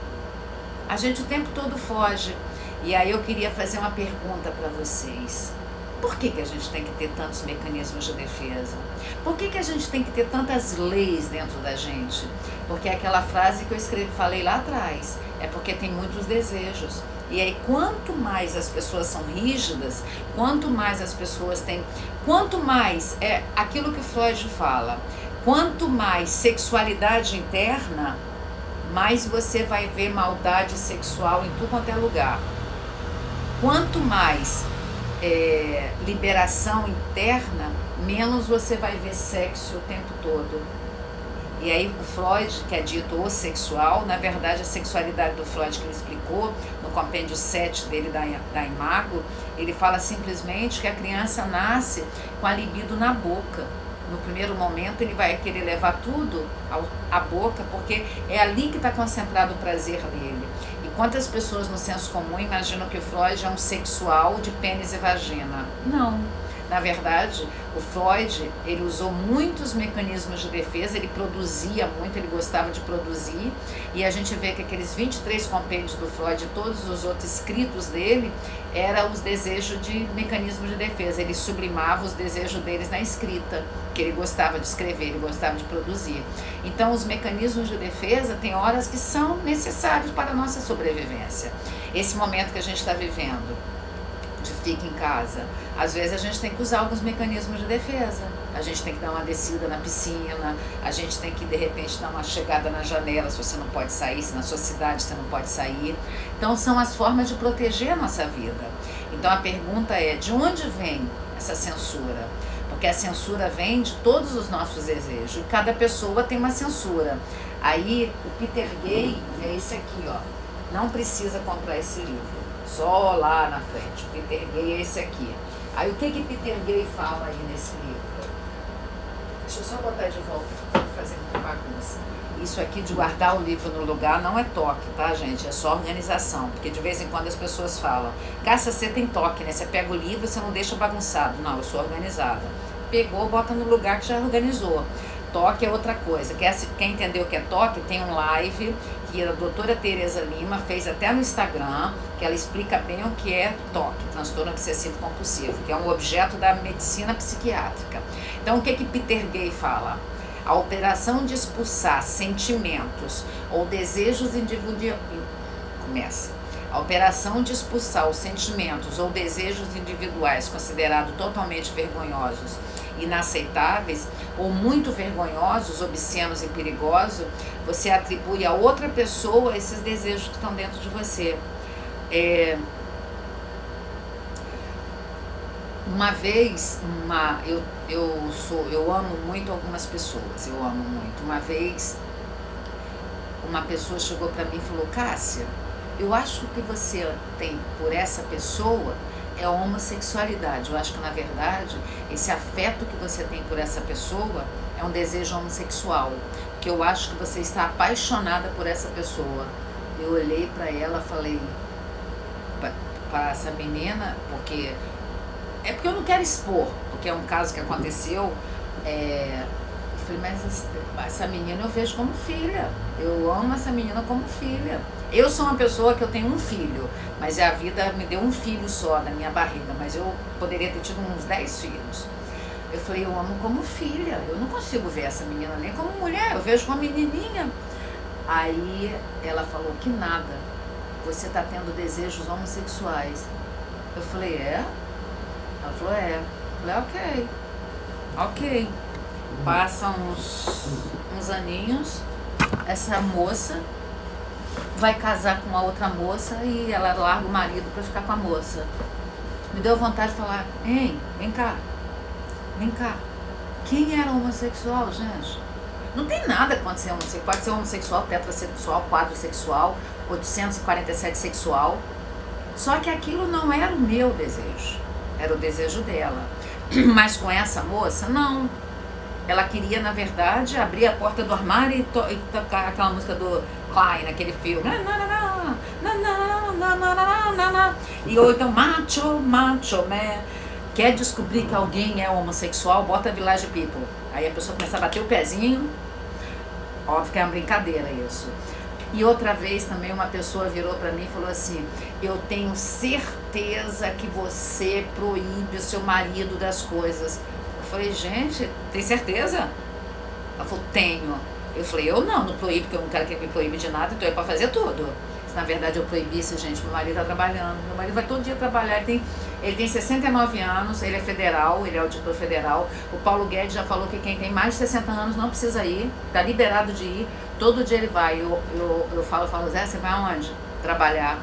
[SPEAKER 1] A gente o tempo todo foge. E aí eu queria fazer uma pergunta para vocês. Por que a gente tem que ter tantos mecanismos de defesa? Por que a gente tem que ter tantas leis dentro da gente? Porque é aquela frase que eu falei lá atrás, é porque tem muitos desejos. E aí quanto mais as pessoas são rígidas, quanto mais as pessoas têm, quanto mais é aquilo que Freud fala, quanto mais sexualidade interna, mais você vai ver maldade sexual em tudo quanto é lugar. Quanto mais liberação interna, menos você vai ver sexo o tempo todo. E aí o Freud, que é dito o sexual, na verdade a sexualidade do Freud que ele explicou no compêndio 7 dele da Imago, ele fala simplesmente que a criança nasce com a libido na boca. No primeiro momento ele vai querer levar tudo à boca, porque é ali que está concentrado o prazer dele. E quantas pessoas no senso comum imaginam que o Freud é um sexual de pênis e vagina? Não. Na verdade, o Freud, ele usou muitos mecanismos de defesa, ele produzia muito, ele gostava de produzir, e a gente vê que aqueles 23 compêndios do Freud e todos os outros escritos dele, eram os desejos de mecanismos de defesa. Ele sublimava os desejos deles na escrita, que ele gostava de escrever, ele gostava de produzir. Então, os mecanismos de defesa têm horas que são necessários para a nossa sobrevivência. Esse momento que a gente está vivendo, de fica em casa, às vezes a gente tem que usar alguns mecanismos de defesa. A gente tem que dar uma descida na piscina, a gente tem que de repente dar uma chegada na janela se você não pode sair, se na sua cidade você não pode sair. Então são as formas de proteger a nossa vida. Então a pergunta é, de onde vem essa censura? Porque a censura vem de todos os nossos desejos, e cada pessoa tem uma censura. Aí o Peter Gay é esse aqui, ó. Não precisa comprar esse livro, só lá na frente. O Peter Gay é esse aqui. Aí o que Peter Gay fala aí nesse livro? Deixa eu só botar de volta, para fazer muita bagunça. Isso aqui de guardar o livro no lugar não é toque, tá, gente? É só organização. Porque de vez em quando as pessoas falam, Cássia, você tem toque, né? Você pega o livro e você não deixa bagunçado. Não, eu sou organizada. pegou, bota no lugar que já organizou. Toque é outra coisa. Quer entender o que é toque? Tem um live que a doutora Tereza Lima fez até no Instagram, que ela explica bem o que é toque, transtorno obsessivo compulsivo, que é um objeto da medicina psiquiátrica. Então, o que Peter Gay fala? A operação de expulsar sentimentos ou desejos individuais... Começa. A operação de expulsar os sentimentos ou desejos individuais considerados totalmente vergonhosos, inaceitáveis ou muito vergonhosos, obscenos e perigosos, você atribui a outra pessoa esses desejos que estão dentro de você. Uma vez, eu amo muito algumas pessoas, eu amo muito. Uma vez, uma pessoa chegou para mim e falou: Cássia, eu acho que você tem por essa pessoa é a homossexualidade. Eu acho que, na verdade, esse afeto que você tem por essa pessoa é um desejo homossexual. Porque eu acho que você está apaixonada por essa pessoa. Eu olhei para ela e falei, para essa menina, porque eu não quero expor, porque é um caso que aconteceu. Eu falei, mas essa menina eu vejo como filha. Eu amo essa menina como filha. Eu sou uma pessoa que eu tenho um filho, mas a vida me deu um filho só na minha barriga, mas eu poderia ter tido uns 10 filhos. Eu falei, eu amo como filha, eu não consigo ver essa menina nem como mulher, eu vejo como menininha. Aí ela falou que nada, você está tendo desejos homossexuais. Eu falei, é? Ela falou, é. Eu falei, ok. Passam uns aninhos, essa moça vai casar com uma outra moça e ela larga o marido para ficar com a moça. Me deu vontade de falar, hein, vem cá. Quem era homossexual, gente? Não tem nada contra ser homossexual. Pode ser homossexual, tetrasexual, quadrissexual, 847 sexual. Só que aquilo não era o meu desejo. Era o desejo dela. Mas com essa moça, não. Ela queria, na verdade, abrir a porta do armário e tocar aquela música do Klein, naquele filme. E ou então, macho, man. Quer descobrir que alguém é homossexual, bota Village People. Aí a pessoa começa a bater o pezinho. Óbvio que é uma brincadeira isso. E outra vez também uma pessoa virou para mim e falou assim, eu tenho certeza que você proíbe o seu marido das coisas. Eu falei, gente, tem certeza? Ela falou, tenho. Eu falei, eu não proíbo, porque eu não quero que ele me proíbe de nada, então é para fazer tudo. Se na verdade eu proibisse, gente, meu marido está trabalhando, meu marido vai todo dia trabalhar, ele tem 69 anos, ele é federal, ele é auditor federal. O Paulo Guedes já falou que quem tem mais de 60 anos não precisa ir, está liberado de ir, todo dia ele vai. Eu falo, Zé, você vai aonde? Trabalhar.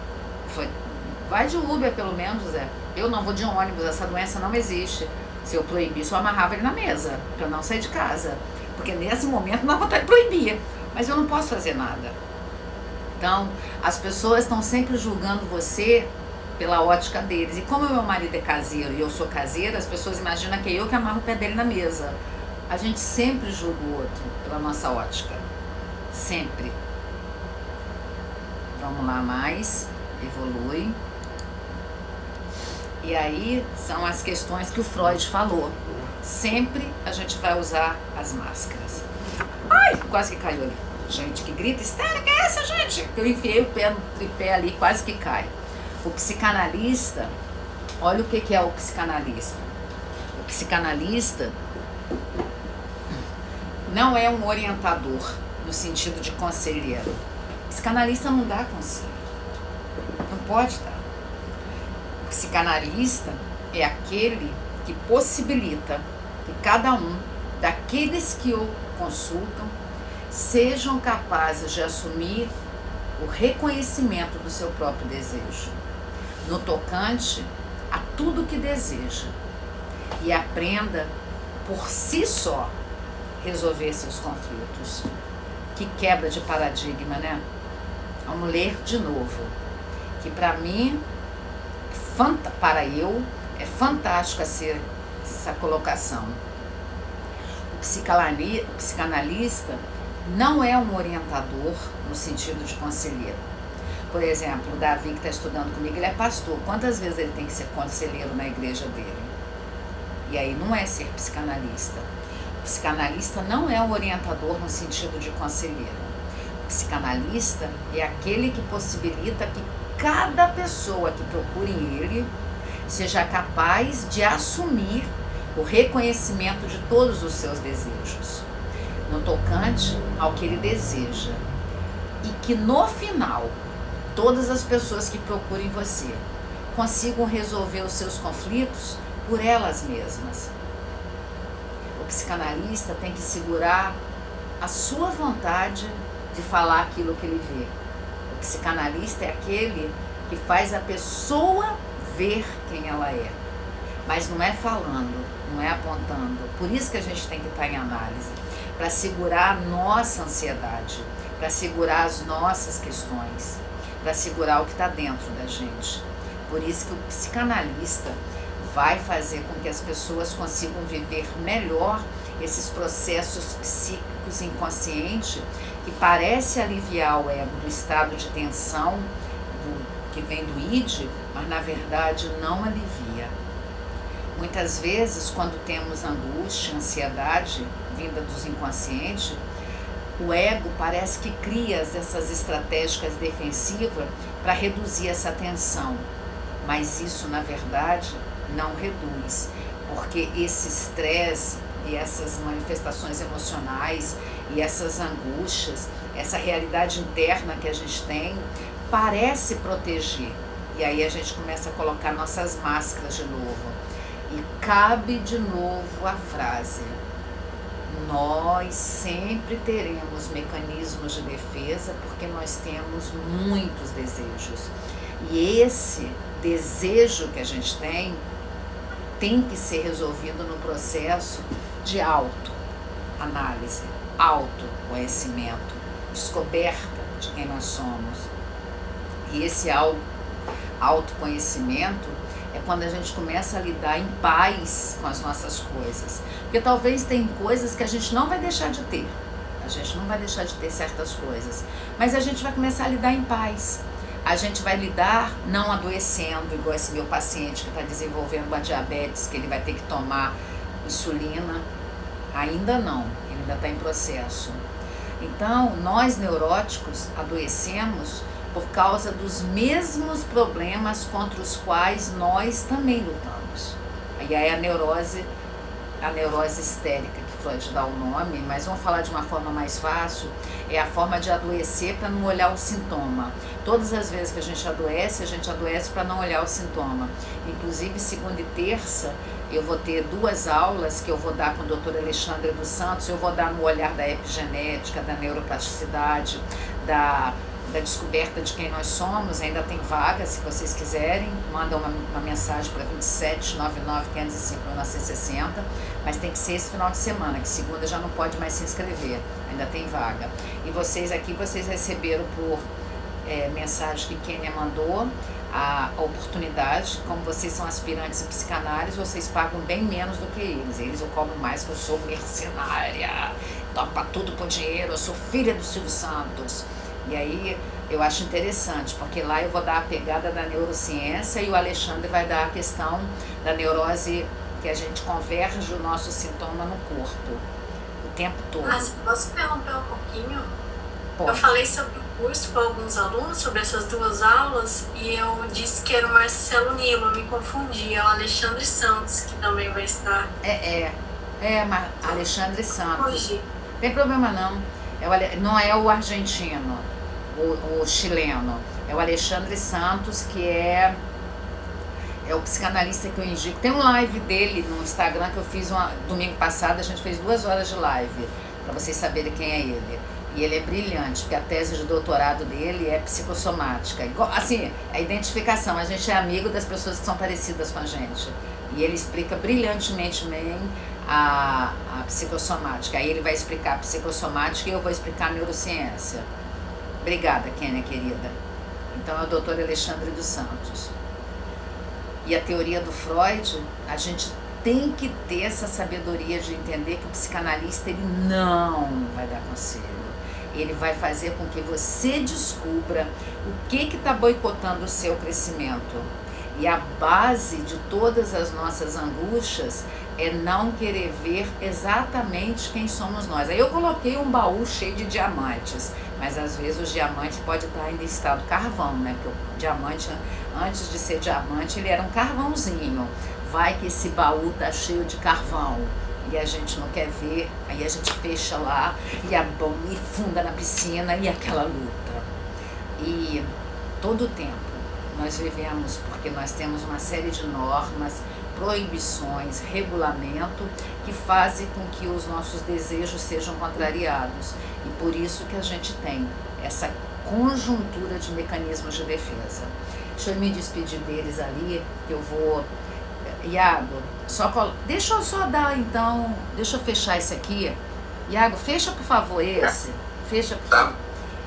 [SPEAKER 1] Vai de Uber pelo menos, Zé. Eu não vou de ônibus, essa doença não existe. Se eu proibisse, eu amarrava ele na mesa, para eu não sair de casa. Porque nesse momento não dá vontade de proibir, mas eu não posso fazer nada. Então, as pessoas estão sempre julgando você pela ótica deles. E como o meu marido é caseiro e eu sou caseira, as pessoas imaginam que é eu que amarro o pé dele na mesa. A gente sempre julga o outro pela nossa ótica. Sempre. Vamos lá mais. Evolui. E aí são as questões que o Freud falou. Sempre a gente vai usar as máscaras. Ai, quase que caiu ali. Gente, que grita histérica é essa, gente? Eu enfiei o pé no tripé ali, quase que cai. O psicanalista, olha o que é o psicanalista. O psicanalista não é um orientador no sentido de conselheiro. O psicanalista não dá conselho. Não pode dar. O psicanalista é aquele que possibilita que cada um daqueles que o consultam sejam capazes de assumir o reconhecimento do seu próprio desejo, no tocante a tudo que deseja, e aprenda por si só resolver seus conflitos. Que quebra de paradigma, né? Vamos ler de novo, que para mim, é fantástica essa colocação. O psicanalista não é um orientador no sentido de conselheiro. Por exemplo, o Davi, que está estudando comigo, ele é pastor. Quantas vezes ele tem que ser conselheiro na igreja dele? E aí não é ser psicanalista. O psicanalista não é um orientador no sentido de conselheiro. O psicanalista é aquele que possibilita que cada pessoa que procure ele seja capaz de assumir o reconhecimento de todos os seus desejos, no tocante ao que ele deseja. E que no final, todas as pessoas que procurem você consigam resolver os seus conflitos por elas mesmas. O psicanalista tem que segurar a sua vontade de falar aquilo que ele vê. O psicanalista é aquele que faz a pessoa ver quem ela é. Mas não é falando, não é apontando. Por isso que a gente tem que estar em análise, para segurar a nossa ansiedade, para segurar as nossas questões, para segurar o que está dentro da gente. Por isso que o psicanalista vai fazer com que as pessoas consigam viver melhor esses processos psíquicos inconscientes que parece aliviar o ego do estado de tensão que vem do id, mas na verdade não alivia. Muitas vezes, quando temos angústia, ansiedade vinda dos inconscientes, o ego parece que cria essas estratégias defensivas para reduzir essa tensão. Mas isso, na verdade, não reduz, porque esse estresse e essas manifestações emocionais e essas angústias, essa realidade interna que a gente tem, parece proteger. E aí a gente começa a colocar nossas máscaras de novo. E cabe de novo a frase: nós sempre teremos mecanismos de defesa porque nós temos muitos desejos. E esse desejo que a gente tem que ser resolvido no processo de autoanálise, autoconhecimento, descoberta de quem nós somos. E esse autoconhecimento é quando a gente começa a lidar em paz com as nossas coisas. Porque talvez tem coisas que a gente não vai deixar de ter. A gente não vai deixar de ter certas coisas. Mas a gente vai começar a lidar em paz. A gente vai lidar não adoecendo, igual esse meu paciente que está desenvolvendo uma diabetes, que ele vai ter que tomar insulina. Ainda não, ele ainda está em processo. Então, nós neuróticos adoecemos por causa dos mesmos problemas contra os quais nós também lutamos. E aí a neurose histérica, que Freud dá o nome, mas vamos falar de uma forma mais fácil, é a forma de adoecer para não olhar o sintoma. Todas as vezes que a gente adoece para não olhar o sintoma. Inclusive, segunda e terça, eu vou ter 2 aulas que eu vou dar com o Dr. Alexandre dos Santos. Eu vou dar no olhar da epigenética, da neuroplasticidade, da descoberta de quem nós somos. Ainda tem vaga, se vocês quiserem, manda uma mensagem para 2799-505-1960, mas tem que ser esse final de semana, que segunda já não pode mais se inscrever, ainda tem vaga. E vocês aqui, vocês receberam por mensagem que Kênia mandou a oportunidade. Como vocês são aspirantes em psicanálise, vocês pagam bem menos do que eles eu cobro mais, que eu sou mercenária, topa tudo por dinheiro, eu sou filha do Silvio Santos. E aí eu acho interessante, porque lá eu vou dar a pegada da neurociência e o Alexandre vai dar a questão da neurose, que a gente converge o nosso sintoma no corpo o tempo todo.
[SPEAKER 3] Mas posso perguntar um pouquinho?
[SPEAKER 1] Pode.
[SPEAKER 3] Eu falei sobre o curso com alguns alunos, sobre essas 2 aulas, e eu disse que era o Marcelo Nilo, me confundi, é o Alexandre Santos que também vai estar.
[SPEAKER 1] Alexandre Santos.
[SPEAKER 3] Hoje.
[SPEAKER 1] Não tem problema não. Não é o argentino, o chileno, é o Alexandre Santos, que é o psicanalista que eu indico. Tem um live dele no Instagram que eu fiz domingo passado, a gente fez 2 horas de live, para vocês saberem quem é ele. E ele é brilhante, porque a tese de doutorado dele é psicossomática. Assim, a identificação, a gente é amigo das pessoas que são parecidas com a gente. E ele explica brilhantemente bem a psicossomática. Aí ele vai explicar a psicossomática e eu vou explicar a neurociência. Obrigada, Kênia, querida. Então é o Dr. Alexandre dos Santos. E a teoria do Freud, a gente tem que ter essa sabedoria de entender que o psicanalista ele não vai dar conselho. Ele vai fazer com que você descubra o que está boicotando o seu crescimento. E a base de todas as nossas angústias é não querer ver exatamente quem somos nós. Aí eu coloquei um baú cheio de diamantes, mas às vezes os diamantes podem estar ainda em estado carvão, né? Porque o diamante, antes de ser diamante, ele era um carvãozinho. Vai que esse baú tá cheio de carvão e a gente não quer ver, aí a gente fecha lá e funda na piscina e aquela luta. E todo o tempo nós vivemos porque nós temos uma série de normas, proibições, regulamento que fazem com que os nossos desejos sejam contrariados. E por isso que a gente tem essa conjuntura de mecanismos de defesa. Deixa eu me despedir deles ali, que eu vou... Iago, deixa eu só dar então, deixa eu fechar esse aqui. Iago, fecha por favor esse. Fecha por favor.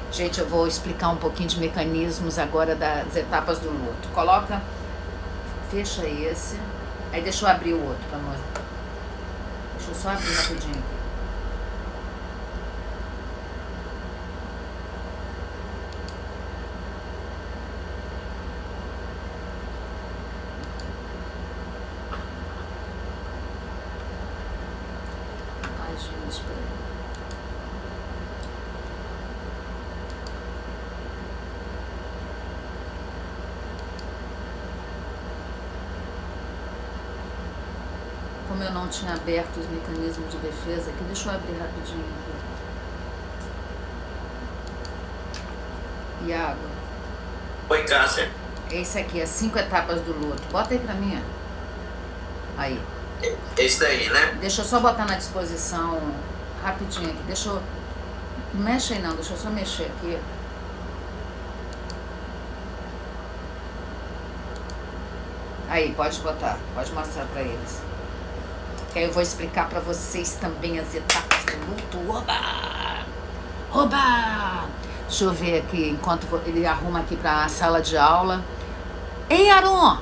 [SPEAKER 1] Gente, eu vou explicar um pouquinho de mecanismos agora das etapas do luto. Coloca, fecha esse. Aí deixa eu abrir o outro pra nós. Deixa eu só abrir rapidinho aqui. Ai, gente, peraí. Como eu não tinha aberto os mecanismos de defesa aqui, deixa eu abrir rapidinho aqui. Iago.
[SPEAKER 2] Oi, Cássia.
[SPEAKER 1] Esse aqui, as 5 etapas do luto. Bota aí pra mim. Aí.
[SPEAKER 2] Esse daí, né?
[SPEAKER 1] Deixa eu só botar na disposição rapidinho aqui. Deixa eu... Não mexe aí não, deixa eu só mexer aqui. Aí, pode botar. Pode mostrar pra eles. Que aí eu vou explicar pra vocês também as etapas do luto. Oba! Oba! Deixa eu ver aqui, enquanto ele arruma aqui pra sala de aula. Ei, Aron!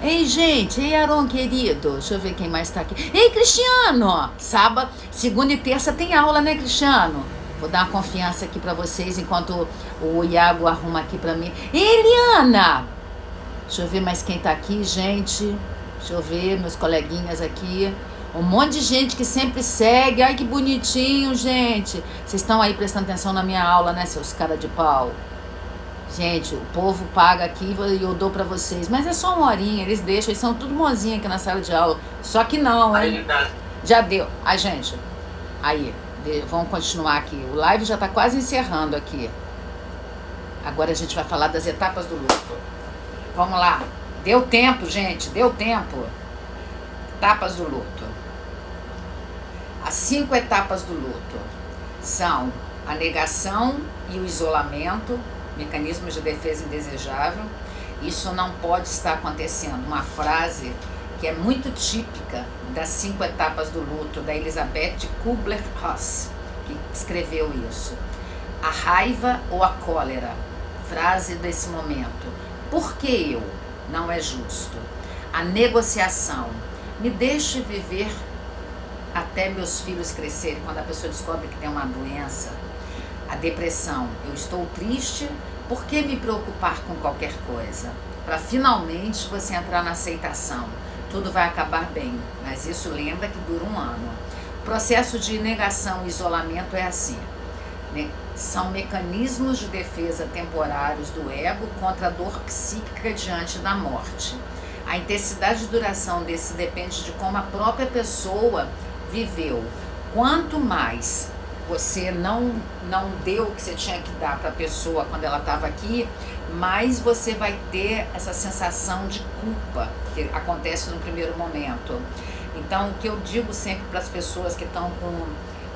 [SPEAKER 1] Ei, gente! Ei, Aron, querido! Deixa eu ver quem mais tá aqui. Ei, Cristiano! Sábado, segunda e terça tem aula, né, Cristiano? Vou dar uma confiança aqui pra vocês, enquanto o Iago arruma aqui pra mim. Ei, Eliana! Deixa eu ver mais quem tá aqui, gente. Deixa eu ver, meus coleguinhas aqui. Um monte de gente que sempre segue. Ai, que bonitinho, gente. Vocês estão aí prestando atenção na minha aula, né, seus cara de pau? Gente, o povo paga aqui e eu dou pra vocês. Mas é só uma horinha, eles deixam. Eles são tudo mozinha aqui na sala de aula. Só que não, hein? Já deu. Ai, gente. Aí, vamos continuar aqui. O live já tá quase encerrando aqui. Agora a gente vai falar das etapas do luto. Vamos lá. Deu tempo, gente. Deu tempo. Etapas do luto. As 5 etapas do luto são a negação e o isolamento, mecanismos de defesa indesejável. Isso não pode estar acontecendo. Uma frase que é muito típica das 5 etapas do luto, da Elizabeth Kubler-Ross, que escreveu isso. A raiva ou a cólera, frase desse momento. Por que eu? Não é justo. A negociação. Me deixe viver até meus filhos crescerem. Quando a pessoa descobre que tem uma doença. A depressão. Eu estou triste, por que me preocupar com qualquer coisa? Para finalmente você entrar na aceitação. Tudo vai acabar bem, mas isso lembra que dura um ano. O processo de negação e isolamento é assim. São mecanismos de defesa temporários do ego contra a dor psíquica diante da morte. A intensidade de duração desse depende de como a própria pessoa viveu. Quanto mais você não deu o que você tinha que dar para a pessoa quando ela estava aqui, mais você vai ter essa sensação de culpa que acontece no primeiro momento. Então, o que eu digo sempre para as pessoas que estão com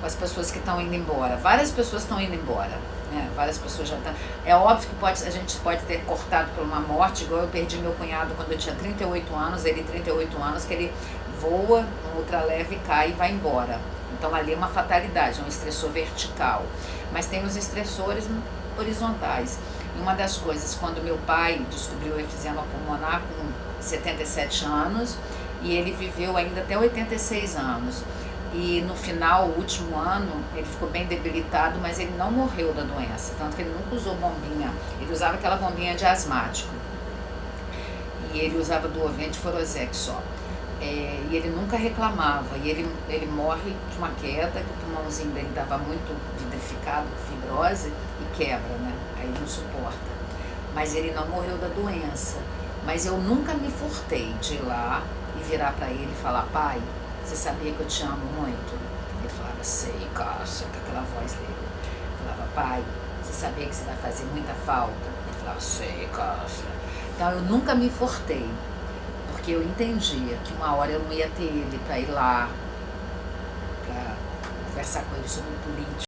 [SPEAKER 1] as pessoas que estão indo embora. Várias pessoas estão indo embora, né? Várias pessoas já estão... É óbvio que a gente pode ter cortado por uma morte, igual eu perdi meu cunhado quando eu tinha 38 anos, ele 38 anos, que ele voa, um ultraleve, cai e vai embora. Então ali é uma fatalidade, é um estressor vertical. Mas tem os estressores horizontais. E uma das coisas, quando meu pai descobriu o efizema pulmonar com 77 anos, e ele viveu ainda até 86 anos. E no final, o último ano, ele ficou bem debilitado, mas ele não morreu da doença. Tanto que ele nunca usou bombinha. Ele usava aquela bombinha de asmático. E ele usava Duovent e Forosec só. E ele nunca reclamava. E ele morre de uma queda, que o pulmãozinho dele estava muito vidrificado, fibrose, e quebra, né? Aí não suporta. Mas ele não morreu da doença. Mas eu nunca me furtei de ir lá e virar para ele e falar: pai, você sabia que eu te amo muito? Ele falava: sei, Cássia, com aquela voz dele. Eu falava: pai, você sabia que você vai fazer muita falta? Ele falava: sei, Cássia. Então eu nunca me furtei, porque eu entendia que uma hora eu não ia ter ele para ir lá, para conversar com ele sobre política.